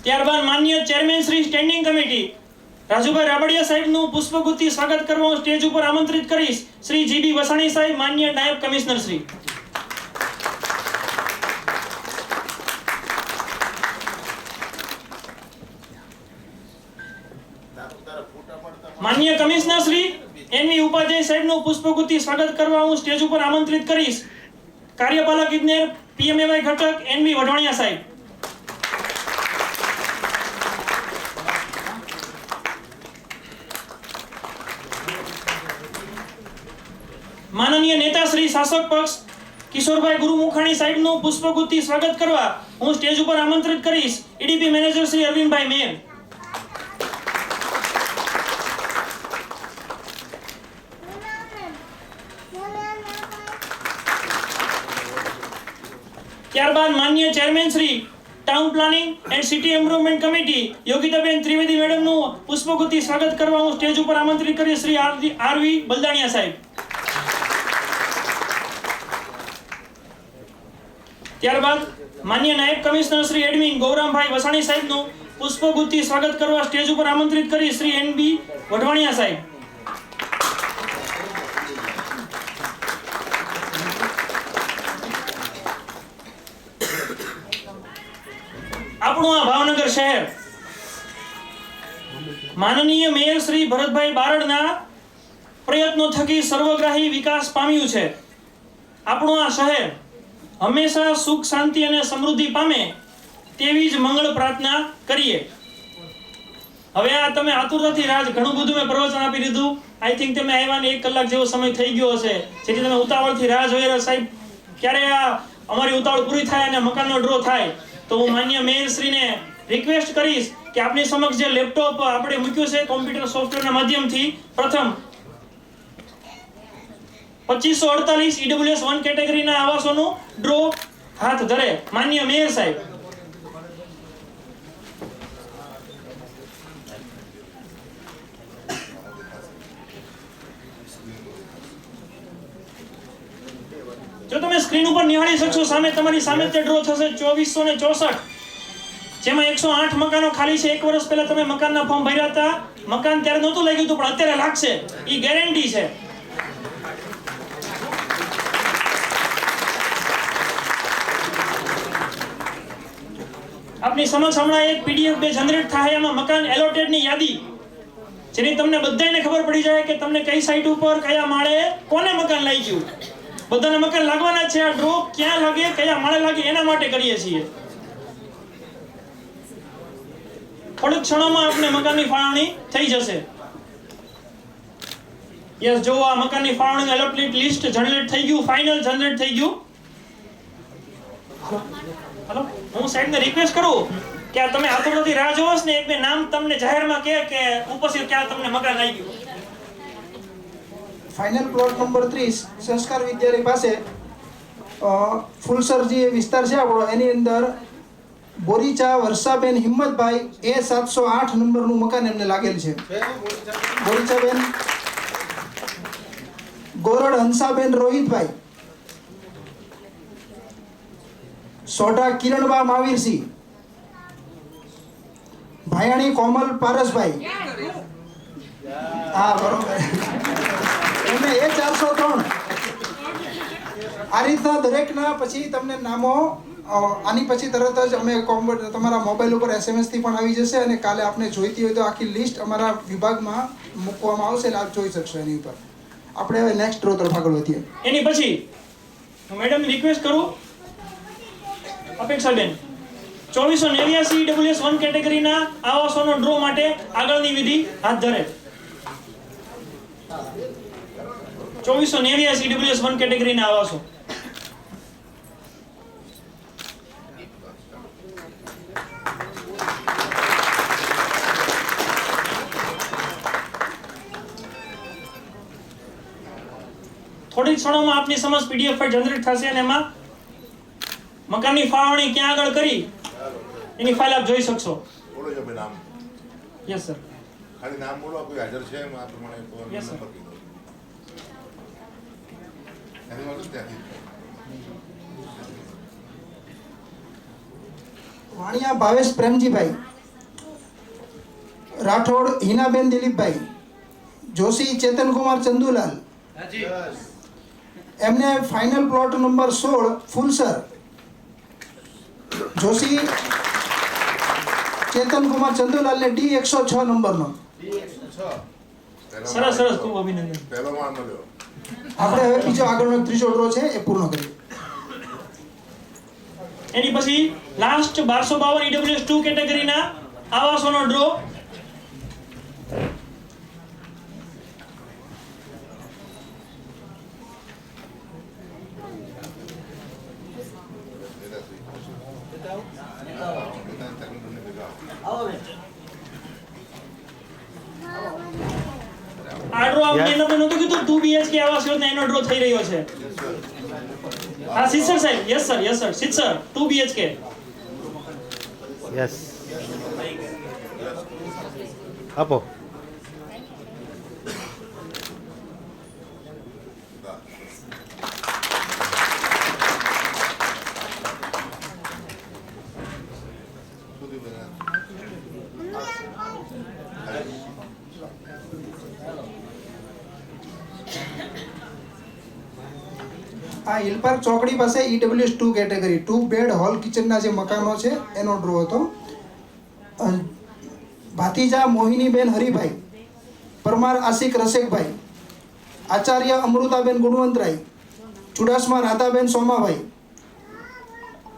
ત્યારબાદ માન્ય chairman Shri standing committee Rajubhai Rabadiya સાહેબનું પુષ્પગુચ્છથી સ્વાગત કરવા હું સ્ટેજ ઉપર આમંત્રિત કરીશ શ્રી GB વસાણી સાહેબ, માન્ય નાયબ કમિશનર શ્રી. માન્ય કમિશનર શ્રી NV ઉપાધ્યાય સાહેબનું પુષ્પગુચ્છથી સ્વાગત કરવા હું સ્ટેજ ઉપર આમંત્રિત કરીશ કાર્યપાલક ઇજનેર PMAY ઘટક NV વઢવાણિયા સાહેબ. માનનીય નેતા શ્રી શાસક પક્ષ કિશોરભાઈ ગુરુમુખાણી સાહેબનું પુષ્પગુચ્છથી સ્વાગત કરવા હું સ્ટેજ ઉપર આમંત્રિત કરીશ EDP મેનેજર શ્રી અરવિંદભાઈ મેર. ત્યારબાદ માન્ય chairman Shri town planning and city improvement committee Yogitaben Trivedi મેડમનું પુષ્પગુચ્છથી સ્વાગત કરવા હું સ્ટેજ ઉપર આમંત્રિત કરીશ શ્રી RV બલદાણિયા સાહેબ. ત્યારબાદ માન્ય નાયબ કમિશનર શ્રી એડમિન ગૌરમભાઈ વસાણી સાહેબનું પુષ્પગુચ્છથી સ્વાગત કરવા સ્ટેજ ઉપર આમંત્રિત કરી શ્રી NB વઢવાણિયા સાહેબ. આપણું આ ભાવનગર શહેર માનનીય મેયર શ્રી ભરતભાઈ બારડના પ્રયત્નો થકી સર્વગ્રાહી વિકાસ પામ્યું છે. આપણું આ શહેર હંમેશા સુખ શાંતિ અને સમૃદ્ધિ પામે તેવી જ મંગળ પ્રાર્થના કરીએ. હવે આ તમે આતુરતાથી રાજ ઘણું બધું મેં પ્રવચન આપી દીધું. આઈ થિંક તમે આવ્યા ને 1 કલાક જેવો સમય થઈ ગયો હશે, જેથી તમે ઉતાવળથી રાહ જોઈ રહ્યા સાહેબ ક્યારે આ અમારી ઉતાવળ પૂરી થાય અને મકાનનો ડ્રો થાય. તો હું માન્ય મેયરશ્રીને રિક્વેસ્ટ કરીશ કે આપની સમક્ષ જે લેપટોપ આપણે મૂક્યું છે કોમ્પ્યુટર સોફ્ટવેરના માધ્યમથી પ્રથમ 2548 EWS 1 કેટેગરીના આવાસોનું ડ્રો હાથ ધરે માન્ય મેયર સાહેબ. જો તમે સ્ક્રીન ઉપર નિહાળી શકશો સામે તમારી સામે તે ડ્રો થશે 2464, જેમાં 108 મકાનો ખાલી છે. 1 વર્ષ પહેલા તમે મકાનના ફોર્મ ભર્યા હતા, મકાન ત્યારે નહોતું લાગ્યું હતું પણ અત્યારે લાગશે, એ ગેરંટી છે. આપની સમક્ષ હમણાં એક PDF જનરેટ થાય, એમાં મકાન એલોટેડ ની યાદી, જેની તમને બધાને ખબર પડી જાય કે તમને કઈ સાઇટ ઉપર કયા માળે કોને મકાન લાગ્યું. બધાને મકાન લાગવાના છે. આ ડ્રો ક્યાં લાગે, કયા માળે લાગે, એના માટે કરીએ છીએ. થોડીક ક્ષણોમાં આપણે મકાનની ફાળવણી થઈ જશે. યસ, જો આ મકાનની ફાળવણી એલોટેડ લિસ્ટ જનરેટ થઈ ગયું, ફાઇનલ જનરેટ થઈ ગયું. હેલો, હું સાહેબને રિક્વેસ્ટ કરું કે આ તમે આતુરતાથી રાહ જોવો છો ને, એક બે નામ તમને જાહેરમાં કે ઉપસ્થિત ક્યાં તમને મકાન લાગ્યું. ફાઇનલ પ્લોટ નંબર 30 સંસ્કાર વિદ્યાલય પાસે ફૂલસર જે વિસ્તાર છે આપણો, એની અંદર બોરીચા વર્ષાબેન હિંમતભાઈ A708 નંબરનું મકાન એમને લાગેલ છે. બોરીચાબેન ગોરડ હંસાબેન રોહિતભાઈ, સોઢા કિરણબા મહાવીરસિંહ, ભાયાણી કોમલ પારસભાઈ. હા બરોબર, એમને A403. આ રીતના દરેકના પછી તમને નામો આની પછી તરત જ અમે તમારા મોબાઈલ ઉપર SMS થી પણ આવી જશે, અને કાલે આપણે જોઈતી હોય તો આખી લિસ્ટ અમારા વિભાગમાં મૂકવામાં આવશે, એટલે આપ જોઈ શકશો એની ઉપર. આપણે હવે નેક્સ્ટ ડ્રો તરફ આગળ વધીએ. એની પછી હું મેડમને રિક્વેસ્ટ કરું, અપેક્ષાબેન 2489 EWS 1 કેટેગરીના આવાસોનો ડ્રો માટે આગળની વિધિ હાથ ધરે. 2489 EWS 1 કેટેગરીના આવાસો. થોડી ક્ષણોમાં આપની સમક્ષ PDF ફાઇલ જનરેટ થશે અને એમાં મકાનની ફાળવણી ક્યાં આગળ કરી એની ફાઇલ આપ જોઈ શકશો. બોલો જો નામ. Yes sir. ખાલી નામ બોલો, કોઈ હાજર છે એમ આ પ્રમાણે તો Yes, sir. નંબર કીધો. એની વાત ત્યાંથી વાણિયા ભાવેશ પ્રેમજીભાઈ, રાઠોડ હિનાબેન દિલીપભાઈ, જોશી ચેતનકુમાર ચંદુલાલ, એમને ફાઇનલ પ્લોટ નંબર 16 ફૂલસર, જોશી ચેતનકુમાર ચંદુલાલને D106 નંબરનો. સરસ સરસ, ખૂબ અભિનંદન. પહેલો માળ મળ્યો. આપણે હવે બીજો આગળનો ત્રીજો ડ્રો છે એ પૂર્ણ કરીએ. એની પછી લાસ્ટ 1252 EWS 2 કેટેગરીના આવાસોનો ડ્રો. આ ડ્રો આપણે એનો પણ નહોતું કીધું 2 BHK આવાસ યોજના એનો ડ્રો થઈ રહ્યો છે. હા સિત્સર સાહેબ, યસ સર સિત્સર 2 BHK. યસ આપો. સુધી બના. આ હિલપાર્ક ચોકડી પાસે EWS 2 કેટેગરી 2 બેડ હોલ કિચનના જે મકાનો છે એનો ડ્રો હતો. ભાતીજા મોહિનીબેન હરિભાઈ, પરમાર આશિક રસિકભાઈ, આચાર્ય અમૃતાબેન ગુણવંતરાય, ચુડાસમા રાધાબેન સોમાભાઈ,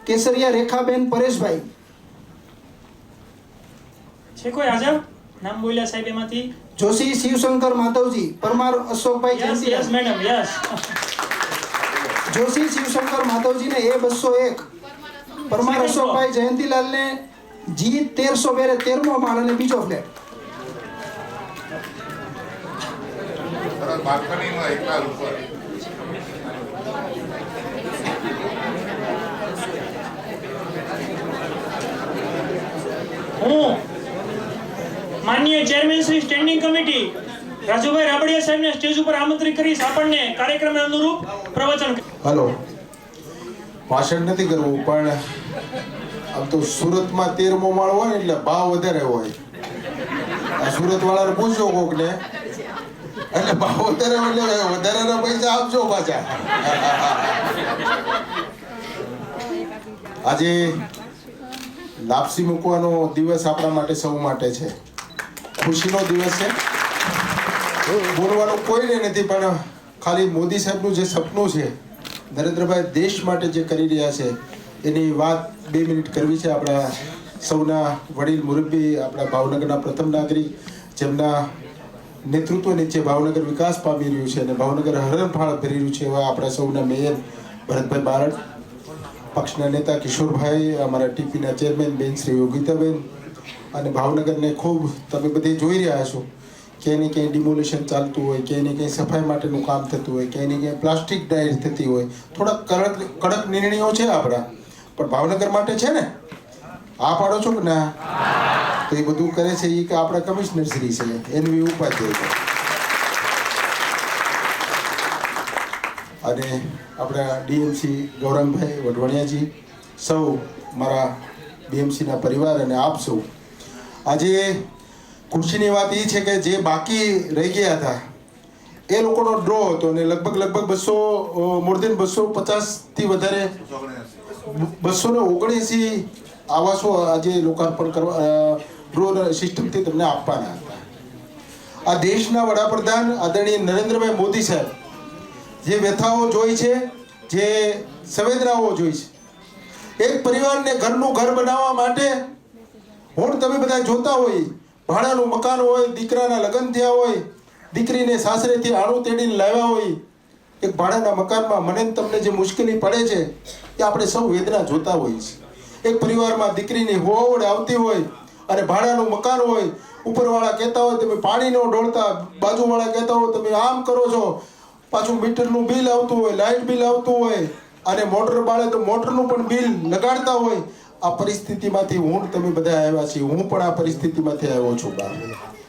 કેસરિયા રેખાબેન પરેશભાઈ. છે કોઈ હાજર નામ બોલ્યા સાહેબ એમાંથી? Joshi Shivshankar Madhavji, Parmar Ashokbhai yes yes Jayantilal. Madam yes. Joshi Shivshankar માધવજીને A201, પરમાર અશોકભાઈ જયંતિલાલને G1302 13મો માળ અને બીજો ફ્લેટ. સરસ બાલ્કનીમાં એકલા ઉપર હું માનનીય chairman Shri standing committee Rajubhai Rabadiya સાહેબને સ્ટેજ ઉપર આમંત્રિત કરીશ આપણને કાર્યક્રમને અનુરૂપ પ્રવચન. હલો, ભાષણ નથી કરવું, પણ આમ તો સુરતમાં 13મો માળ હોય ને એટલે ભાવ વધારે હોય. આ સુરત વાળાને પૂછો કોકને, એટલે ભાવ વધારે હોય એટલે વધારાના પૈસા આપજો પાછા. આજે લાપસી મૂકવાનો દિવસ આપણા માટે સૌ માટે છે, ખુશીનો દિવસ છે. બોલવાનું કોઈને નથી, પણ ખાલી મોદી સાહેબનું જે સપનું છે, નરેન્દ્રભાઈ દેશ માટે જે કરી રહ્યા છે એની વાત 2 મિનિટ કરવી છે. આપણા સૌના વડીલ મુરબ્બી, આપણા ભાવનગરના પ્રથમ નાગરિક, જેમના નેતૃત્વ નીચે ભાવનગર વિકાસ પામી રહ્યું છે અને ભાવનગર હરણફાળ ભરી રહ્યું છે, એવા આપણા સૌના મેયર ભરતભાઈ બારડ, પક્ષના નેતા કિશોરભાઈ, અમારા ટીપીના ચેરમેન બેન શ્રી યોગિતાબેન, અને ભાવનગરને ખૂબ તમે બધી જોઈ રહ્યા છો. ક્યાંય ને ક્યાંય ડિમોલિશન ચાલતું હોય, ક્યાંય ને ક્યાંય સફાઈ માટેનું કામ થતું હોય, ક્યાંય ને ક્યાંય પ્લાસ્ટિક ડાયર થતી હોય. થોડા કડક નિર્ણયો છે આપણા, પણ ભાવનગર માટે છે ને. આ પાડો છો કે ના? તો એ બધું કરે છે એ કે આપણા કમિશનર શ્રી છે, એનવી ઉપાધ્યાય છે, અને આપણા ડીએમસી ગૌરંગભાઈ વઢવાણિયાજી, સૌ મારા ડીએમસીના પરિવાર અને આપ સૌ. આજે ખુશીની વાત એ છે કે જે બાકી રહી ગયા હતા એ લોકોનો ડ્રો હતો, અને લગભગ 200 મોર દેન 250થી વધારે 279 આવાસો આજે લોકાર્પણ કરવા ડ્રો સિસ્ટમથી તમને આપવાના હતા. આ દેશના વડાપ્રધાન આદરણીય નરેન્દ્રભાઈ મોદી સાહેબ જે વ્યથાઓ જોઈ છે, જે સંવેદનાઓ જોઈ છે, એક પરિવારને ઘરનું ઘર બનાવવા માટે હું તમે બધા જોતા હોય, ભાડાનું મકાન હોય, દીકરાના લગ્ન થયા હોય, દીકરીને સાસરેથી આણું તેડીને લાવ્યા હોય, એક ભાડાના મકાનમાં મને તમને જે મુશ્કેલી પડે છે એ આપણે સૌ વેદના જોતા હોઈએ છીએ. એક પરિવારમાં દીકરીની હોવડ આવતી હોય અને ભાડાનું મકાન હોય, ઉપરવાળા કહેતા હોય તમે પાણી ન ઢોળતા, બાજુવાળા કહેતા હોય તમે આમ કરો છો, પાછું મીટરનું બિલ આવતું હોય, લાઇટ બિલ આવતું હોય, અને મોટર બાળે તો મોટરનું પણ બિલ લગાડતા હોય. આ પરિસ્થિતિમાંથી હું તમે બધા આવ્યા છીએ, હું પણ આ પરિસ્થિતિમાંથી આવ્યો છું.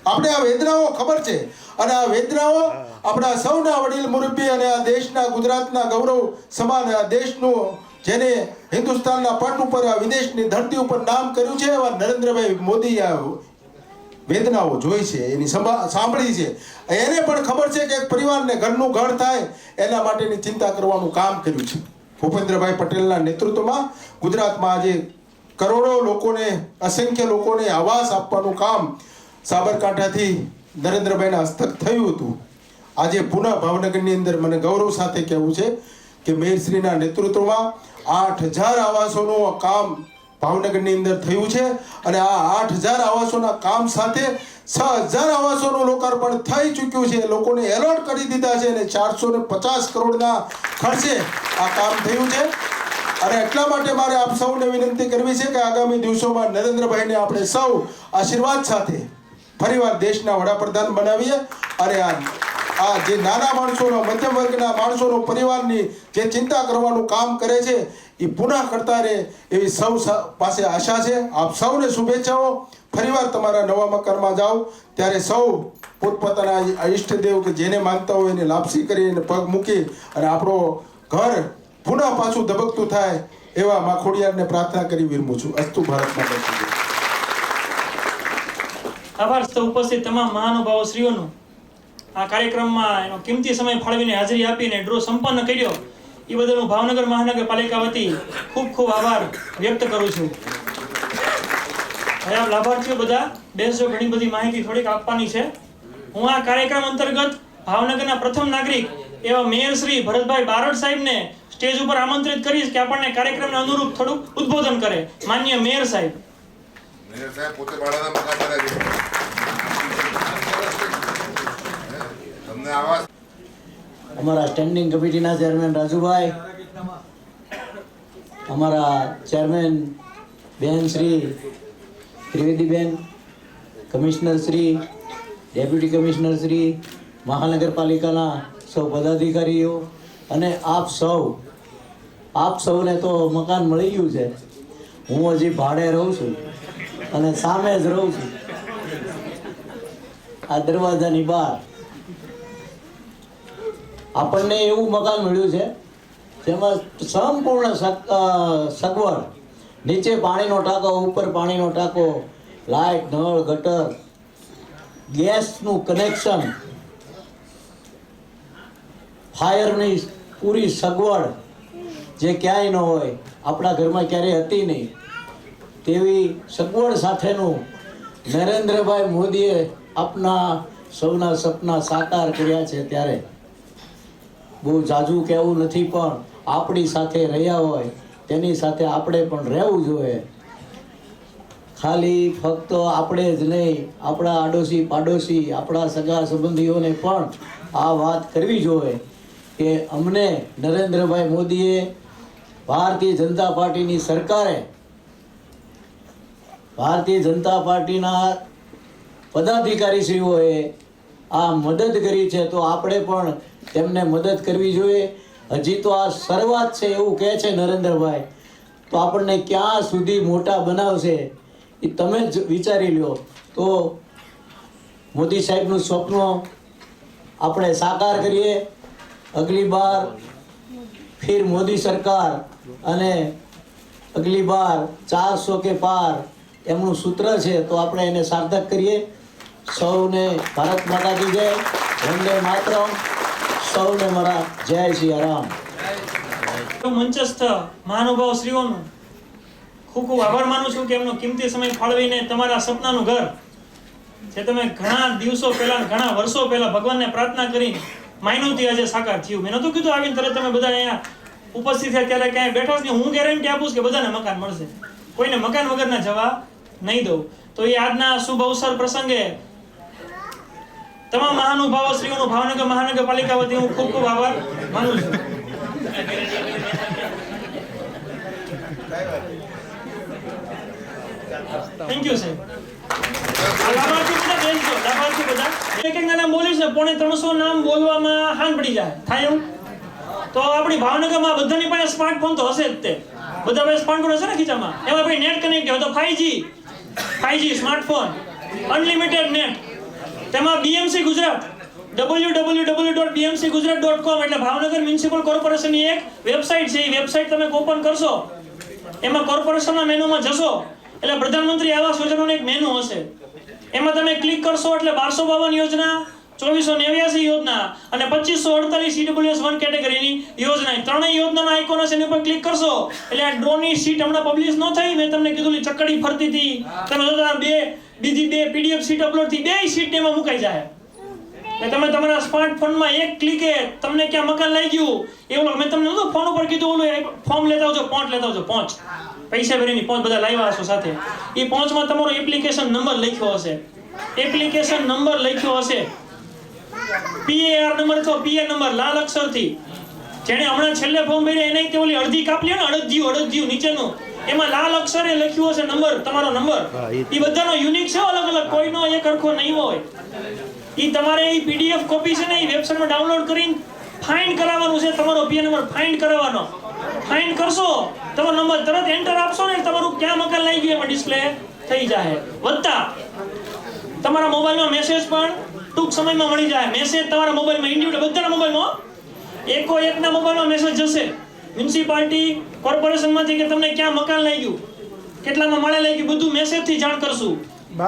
આપણે આ વેદનાઓ ખબર છે, અને આ વેદનાઓ આપણા સૌના વડીલ મુરબ્બી અને આ દેશના ગુજરાતના ગૌરવ સમાન આ દેશનું જેને હિન્દુસ્તાનના પટ ઉપર આ વિદેશની ધરતી ઉપર નામ કર્યું છે, એવા નરેન્દ્રભાઈ મોદી આ વેદનાઓ જોઈ છે, એની સાંભળી છે. એને પણ ખબર છે કે એક પરિવારને ઘરનું ઘર થાય એના માટેની ચિંતા કરવાનું કામ કર્યું છે. ભૂપેન્દ્રભાઈ પટેલના નેતૃત્વમાં ગુજરાતમાં આજે કરોડો લોકોને, અસંખ્ય લોકોને આવાસ આપવાનું કામ સાબરકાંઠાથી નરેન્દ્રભાઈના હસ્તક થયું હતું. આજે પુનઃ ભાવનગરની અંદર મને ગૌરવ સાથે કહેવું છે કે મેયરશ્રીના નેતૃત્વમાં 8000 આવાસોનું કામ ભાવનગરની અંદર થયું છે, અને આ 8000 આવાસોના કામ સાથે 6000 આવાસોનું લોકાર્પણ થઈ ચૂક્યું છે. લોકોને એલોટ કરી દીધા છે, અને 450 કરોડના ખર્ચે આ કામ થયું છે. અને એટલા માટે મારે આપ સૌને વિનંતી કરવી છે કે આગામી દિવસોમાં નરેન્દ્રભાઈને આપણે સૌ આશીર્વાદ સાથે ફરીવાર દેશના વડાપ્રધાન બનાવીએ, અને આ જે નાના માણસોનો, મધ્યમ વર્ગના માણસોનો, પરિવારની જે ચિંતા કરવાનું કામ કરે છે એ પુનઃ કરતા રહે એવી સૌ પાસે આશા છે. આપ સૌને શુભેચ્છાઓ. ફરીવાર તમારા નવા મકાનમાં જાઓ ત્યારે સૌ પોતપોતાના ઈષ્ટદેવ કે જેને માનતા હોય એને લાપસી કરી અને પગ મૂકી અને આપણો ઘર પુનઃ પાછું ધબકતું થાય એવા મા ખોડિયારને પ્રાર્થના કરી વિરમું છું. અસ્તુ ભારત માતા. આભાર ઉપસ્થિત તમામ મહાનુભાવો શ્રીઓનો. આ કાર્યક્રમમાં એનો કિંમતી સમય ફાળવીને હાજરી આપીને ડ્રો સંપન્ન કર્યો એ બદલ હું ભાવનગર મહાનગરપાલિકા વતી ખૂબ ખૂબ આભાર વ્યક્ત કરું છું. હવે આ લાભાર્થીઓ બધા બેસજો, ઘણી બધી માહિતી થોડીક આપવાની છે. હું આ કાર્યક્રમ અંતર્ગત ભાવનગરના પ્રથમ નાગરિક એવા મેયર શ્રી ભરતભાઈ બારડ સાહેબને સ્ટેજ ઉપર આમંત્રિત કરીશ કે આપણને કાર્યક્રમને અનુરૂપ થોડુંક ઉદ્બોધન કરે. માનનીય મેયર સાહેબ. મેયર સાહેબ પોતે ભાડાના મકાન ધરાવે છે. તમને આવાસ અમારા સ્ટેન્ડિંગ કમિટીના ચેરમેન રાજુભાઈ, અમારા ચેરમેન બેન શ્રી ત્રિવેદીબેન, commissioner Shri, deputy commissioner Shri, મહાનગરપાલિકાના સૌ પદાધિકારીઓ અને આપ સૌને તો મકાન મળી ગયું છે. હું હજી ભાડે રહું છું અને સામે જ રહું છું, આ દરવાજાની બહાર. આપણને એવું મકાન મળ્યું છે જેમાં સંપૂર્ણ સગવડ, નીચે પાણીનો ટાંકો, ઉપર પાણીનો ટાંકો, લાઇટ, નળ, ગટર, ગેસનું કનેક્શન, ફાયરની પૂરી સગવડ જે ક્યાંય ન હોય, આપણા ઘરમાં ક્યારેય હતી નહીં તેવી સગવડ સાથેનું નરેન્દ્રભાઈ મોદીએ આપના સૌના સપના સાકાર કર્યા છે. ત્યારે બહુ જાજુ કહેવું નથી, પણ આપણી સાથે રહ્યા હોય તેની સાથે આપણે પણ રહેવું જોઈએ. ખાલી ફક્ત આપણે જ નહીં, આપણા આડોશી પાડોશી, આપણા સગા સંબંધીઓને પણ આ વાત કરવી જોઈએ કે અમને નરેન્દ્રભાઈ મોદીએ, ભારતીય જનતા પાર્ટીની સરકારે, ભારતીય જનતા પાર્ટીના પદાધિકારીશ્રીઓએ આ મદદ કરી છે, તો આપણે પણ તેમને મદદ કરવી જોઈએ. હજી તો આ શરૂઆત છે એવું કહે છે નરેન્દ્રભાઈ, તો આપણને ક્યાં સુધી મોટા બનાવશે એ તમે જ વિચારી લો. તો મોદી સાહેબનું સ્વપ્ન આપણે સાકાર કરીએ. અગલી બાર ફિર મોદી સરકાર અને અગલી બાર 400 કે પાર એમનું સૂત્ર છે, તો આપણે એને સાર્થક કરીએ. સૌને ભારત માતા કી જય, વંદે માતરમ. સૌને મારા જય સિયારામ. મંચસ્થ મહાનુભાવ શ્રીઓનો ખૂબ ખૂબ આભાર માનું છું કે એમનો કિંમતી સમય ફાળવીને તમારા સપનાનું ઘર જે તમે ઘણા દિવસો પહેલા, ઘણા વર્ષો પહેલા ભગવાનને પ્રાર્થના કરી માન્યુંથી આજે સાકાર થયું. મેં નહોતું કીધું આવીને તરત તમે બધા અહીંયા ઉપસ્થિત થયા ત્યારે ક્યાંય બેઠા જ નહીં. હું ગેરંટી આપું કે બધાને મકાન મળશે, કોઈને મકાન વગરના જવા નહીં દઉં. તો એ આજના શુભ અવસર પ્રસંગે તમામ મહાનુભાવો શ્રીઓનો ભાવનગર મહાનગરપાલિકા વતી હું ખૂબ ખૂબ આભાર માનું છું. થેન્ક યુ સાહેબ. લાભાર્થી બધા બેસજો, લાભાર્થી બધા એક એક નામ બોલીશ ને 350 નામ બોલવામાં હાન પડી જાય થાય એવું. તો આપણી ભાવનગરમાં બધાની પાસે સ્માર્ટફોન તો હશે જ. તે બધા પાસે સ્માર્ટફોન હશે ને ખીચામાં. એમાં ભાઈ નેટ કનેક્ટ હોય તો 5G સ્માર્ટફોન, અનલિમિટેડ નેટ. તેમાં બીએમસી ગુજરાત, www.bmcgujarat.com એટલે ભાવનગર મ્યુનિસિપલ કોર્પોરેશનની એક વેબસાઇટ છે. એ વેબસાઇટ તમે ઓપન કરશો, એમાં કોર્પોરેશનના મેનુમાં જશો એટલે પ્રધાનમંત્રી આવાસ યોજનાનો એક મેનુ હશે. એમાં તમે ક્લિક કરશો એટલે 1252 યોજના, 2489 યોજના અને 2548 CWS 1 કેટેગરીની યોજના, ત્રણેય યોજનાના આઇકોન હશે. એની ઉપર ક્લિક કરશો એટલે આ ડ્રોની શીટ હમણાં પબ્લિશ ન થઈ, મેં તમને કીધું ચકડી ફરતી હતી, તમે જોતા બીજી બે PDF શીટ અપલોડ થઈ, બે શીટ એમાં મુકાઈ જાય. તમે તમારા સ્માર્ટફોનમાં એક ક્લિકે તમને ક્યાં મકાન લઈ ગયું એવું. મેં તમને નહોતું ફોન ઉપર કીધું, ઓલું ફોર્મ લેતા આવજો, પોંચ લેતા આવજો, પોંચ પૈસા ભરીની પોંચ બધા લાવ્યા હશો સાથે. એ પોંચમાં તમારો એપ્લિકેશન નંબર લખ્યો હશે, એપ્લિકેશન નંબર લખ્યો હશે, PAR નંબર અથવા PA નંબર લાલ અક્ષરથી. જેણે હમણાં છેલ્લે ફોર્મ ભર્યા એને તે ઓલી અડધી કાપલી ને અડધ્યું નીચેનું, એમાં લાલ અક્ષરે લખ્યું હશે નંબર, તમારો નંબર. એ બધાનો યુનિક છે, અલગ અલગ, કોઈનો એક સરખો નહીં હોય. એ તમારે એ PDF કોપી છે ને એ વેબસાઇટમાં ડાઉનલોડ કરીને ફાઇન્ડ કરાવવાનું છે. તમારો PA નંબર ફાઇન્ડ કરાવવાનો. ફાઇન્ડ કરશો, તમારો નંબર તરત એન્ટર આપશો ને તમારું ક્યાં મકાન લઈ ગયું એમાં ડિસ્પ્લે થઈ જાય. વત્તા તમારા મોબાઈલમાં મેસેજ પણ ટૂંક સમયમાં મળી જાય. મેસેજ તમારા મોબાઈલમાં, ઇન્ડિવિડ્યુઅલ બધાના મોબાઈલમાં એકો એકના મોબાઈલમાં મેસેજ જશે મ્યુનિસિપાલિટી કોર્પોરેશનમાંથી કે તમને ક્યાં મકાન લઈ ગયું, કેટલામાં માળે લઈ ગયું, બધું મેસેજથી જાણ કરશું.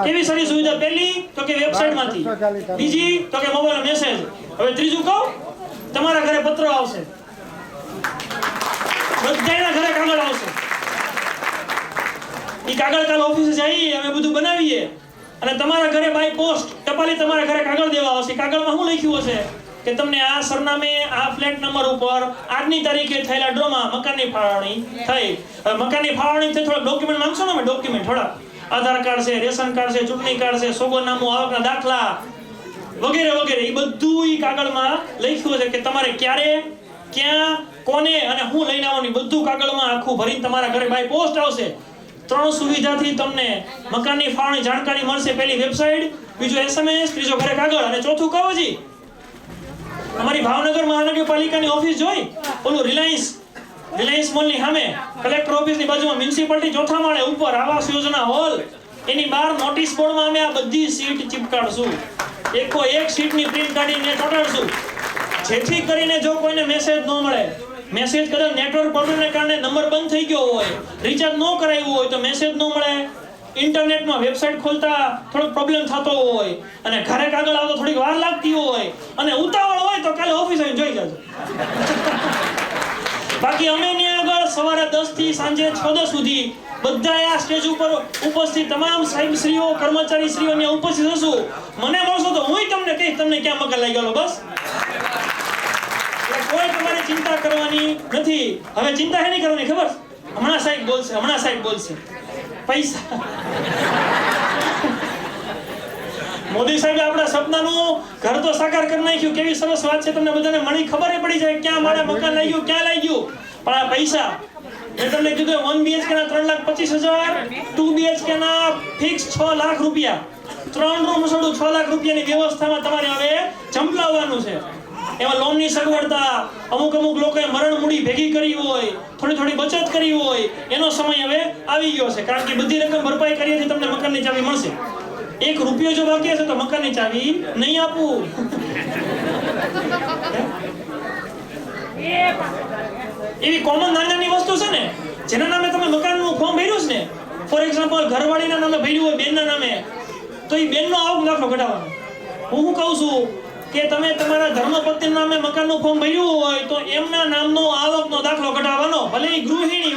કેવી સારી સુવિધા. પહેલી તો કે વેબસાઇટમાંથી, બીજી તો કે મોબાઈલ મેસેજ. હવે ત્રીજું કહું, તમારા ઘરે પત્ર આવશે, બધાના ઘરે કાગળ આવશે. એ કાગળ કાલ ઓફિસે જઈએ, અમે બધું બનાવીએ અને તમારા ઘરે બાય પોસ્ટ ટપાલી તમારા ઘરે કાગળ દેવા આવશે. કાગળમાં શું લખ્યું હશે કે તમને આ સરનામે આ ફ્લેટ નંબર ઉપર આજની તારીખે થયેલા ડ્રોમાં મકાનની ફાળવણી થઈ. હવે મકાનની ફાળવણી થઈ થોડા ડોક્યુમેન્ટ માંગશો ને, અમે ડોક્યુમેન્ટ થોડા આધાર કાર્ડ છે, રેશન કાર્ડ છે, ચૂંટણી કાર્ડ છે, સોગંદનામું, આવકના દાખલા વગેરે વગેરે, એ બધું ઈ કાગળમાં લખ્યું છે કે તમારે ક્યારે, ક્યાં, કોને અને હું લઈને આવવાની, બધું કાગળમાં આખું ભરીને તમારા ઘરે બાય પોસ્ટ આવશે. 3 સુવિધાથી તમને મકાનની ફાળવણી જાણકારી મળશે. પહેલી વેબસાઇટ, બીજું SMS, ત્રીજો ઘરે કાગળ અને ચોથું કવજી. અમારી ભાવનગર મહાનગરપાલિકાની ઓફિસ જોઈ, ઓલું રિલાયન્સ મોલની સામે કલેક્ટર ઓફિસની બાજુમાં મ્યુનિસિપાલિટી ચોથા માળે ઉપર આવાસ યોજના હોલ, એની બહાર નોટિસ બોર્ડમાં અમે આ બધી સીટ ચીપકાડશું. એકો એક સીટની પ્રિન્ટ કાઢીને ચોંટાડશું, જેથી કરીને જો કોઈને મેસેજ ન મળે, મેસેજ કદાચ નેટવર્ક પ્રોબ્લેમને કારણે નંબર બંધ થઈ ગયો હોય, રિચાર્જ ન કરાવ્યું હોય તો મેસેજ ન મળે, ઇન્ટરનેટમાં વેબસાઇટ ખોલતા થોડોક પ્રોબ્લેમ થતો હોય અને ઘરે કાગળ આવતો થોડીક વાર લાગતી હોય અને ઉતાવળ હોય તો કાલે ઓફિસ આવીને જોઈ જજો. બાકી અમે ત્યાં આગળ સવારે 10 થી સાંજે 6 સુધી બધા આ સ્ટેજ ઉપર ઉપસ્થિત તમામ સાહેબશ્રીઓ, કર્મચારીશ્રીઓ ત્યાં ઉપસ્થિત હશું. મને મળશો તો હું તમને કહીશ તમને ક્યાં મકાન લાગી ગયેલો. બસ કોઈ તમારે ચિંતા કરવાની નથી. હવે ચિંતા હે નહીં કરવાની, ખબર? હમણાં સાહેબ બોલશે પૈસા. મોદી સાહેબે આપણા સપનાનું ઘર તો સાકાર કરી નાખ્યું. કેવી સરસ વાત છે, તમને બધાને મળી ખબર પડી જાય ક્યાં મારે મકાન લાગ્યું, ક્યાં લાગ્યું. પણ આ પૈસા મેં તમને કીધું 1 BHK ના 3,25,000, 2 BHK ના ફિક્સ 6 લાખ રૂપિયા, 3 રૂમ રસોડું 6 લાખ રૂપિયાની વ્યવસ્થામાં તમારે હવે ચંપલાવવાનું છે. એમાં લોનની સગવડતા, અમુક લોકોએ મરણ મૂડી ભેગી કરી હોય, થોડી બચત કરી હોય, એનો સમય હવે આવી ગયો છે. કારણ કે બધી રકમ ભરપાઈ કરીએ તો તમને મકાનની ચાવી મળશે. 1 રૂપિયો જો બાકી હશે તો મકાનની ચાવી નહીં આપું. એવી કોમન નાની વસ્તુ છે ને, જેના નામે તમે મકાનનું ફોર્મ ભર્યું છે ને, ફોર એક્ઝામ્પલ ઘરવાળીના નામે ભર્યું હોય, બેનના નામે, તો એ બેનનો આવક દાખલો કઢાવવાનો. હું કહું છું કે તમે તમારા ધર્મપત્નીના નામે મકાનનું ફોર્મ ભર્યું હોય તો એમના નામનો આવકનો દાખલો કઢાવવાનો. ભલે એ ગૃહિણી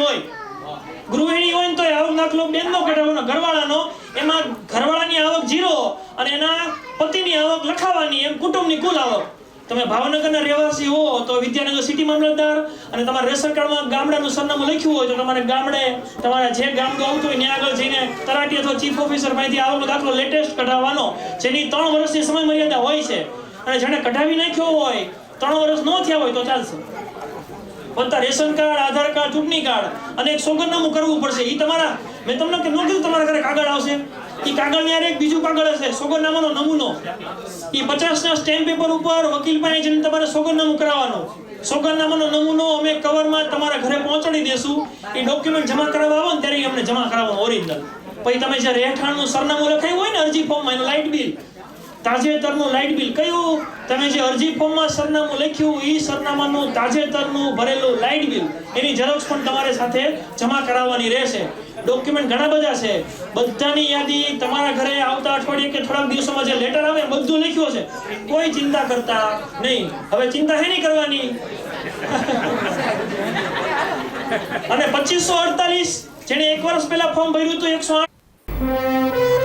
હોય ને તો આવક દાખલો બેનનો કઢાવવાનો, ઘરવાળાનો. એમાં ઘરવાળાની આવક 0 અને એના પતિની આવક લખાવવાની, એમ કુટુંબની કુલ આવક. તમે ભાવનગરના રહેવાસી હો તો વિદ્યાનગર સિટી મામલતદાર અને તમારા રેશન કાર્ડમાં ગામડાનું સરનામું લખ્યું હોય તો તમારે ગામડે તમારા જે ગામડું આવતું હોય ત્યાં આગળ જઈને તલાટી અથવા ચીફ ઓફિસર પાસેથી આવકનો દાખલો લેટેસ્ટ કઢાવવાનો, જેની 3 વર્ષની સમય મર્યાદા હોય છે. અને જેને કઢાવી નાખ્યો હોય, 3 વર્ષ ન થયા હોય તો ચાલશે. વત્તા રેશન કાર્ડ, આધાર કાર્ડ, ચૂંટણી કાર્ડ અને એક સોગંદનામું કરવું પડશે. એ તમારા, મેં તમને ન કીધું તમારા ઘરે કાગળ આવશે, એ કાગળની યાર એક બીજું કાગળ હશે, સોગંદનામાનો નમૂનો. એ 50ના સ્ટેમ્પ પેપર ઉપર વકીલ પાસે જઈને તમારે સોગંદનામું કરાવવાનું. સોગંદનામાનો નમૂનો અમે કવરમાં તમારા ઘરે પહોંચાડી દેશું. એ ડોક્યુમેન્ટ જમા કરાવવા આવો ને ત્યારે અમને જમા કરાવવાનું ઓરિજિનલ. પછી તમે જે રહેઠાણનું સરનામું લખાયું હોય ને અરજી ફોર્મમાં, એનું લાઇટ બિલ, તાજેતરનું લાઇટ બિલ કયું, તમે જે અરજી ફોર્મમાં સરનામું લખ્યું એ સરનામાનું તાજેતરનું ભરેલું લાઇટ બિલ, એની ઝેરોક્ષ પણ તમારે સાથે જમા કરાવવાની રહેશે. ડોક્યુમેન્ટ ઘણા બધા છે, બધાની યાદી તમારા ઘરે આવતા અઠવાડિયે કે થોડાક દિવસોમાં જે લેટર આવે બધું લખ્યું છે. કોઈ ચિંતા કરતા નહીં. હવે ચિંતા હે નહીં કરવાની. અને 2548 જેને 1 વર્ષ પહેલા ફોર્મ ભર્યું હતું 108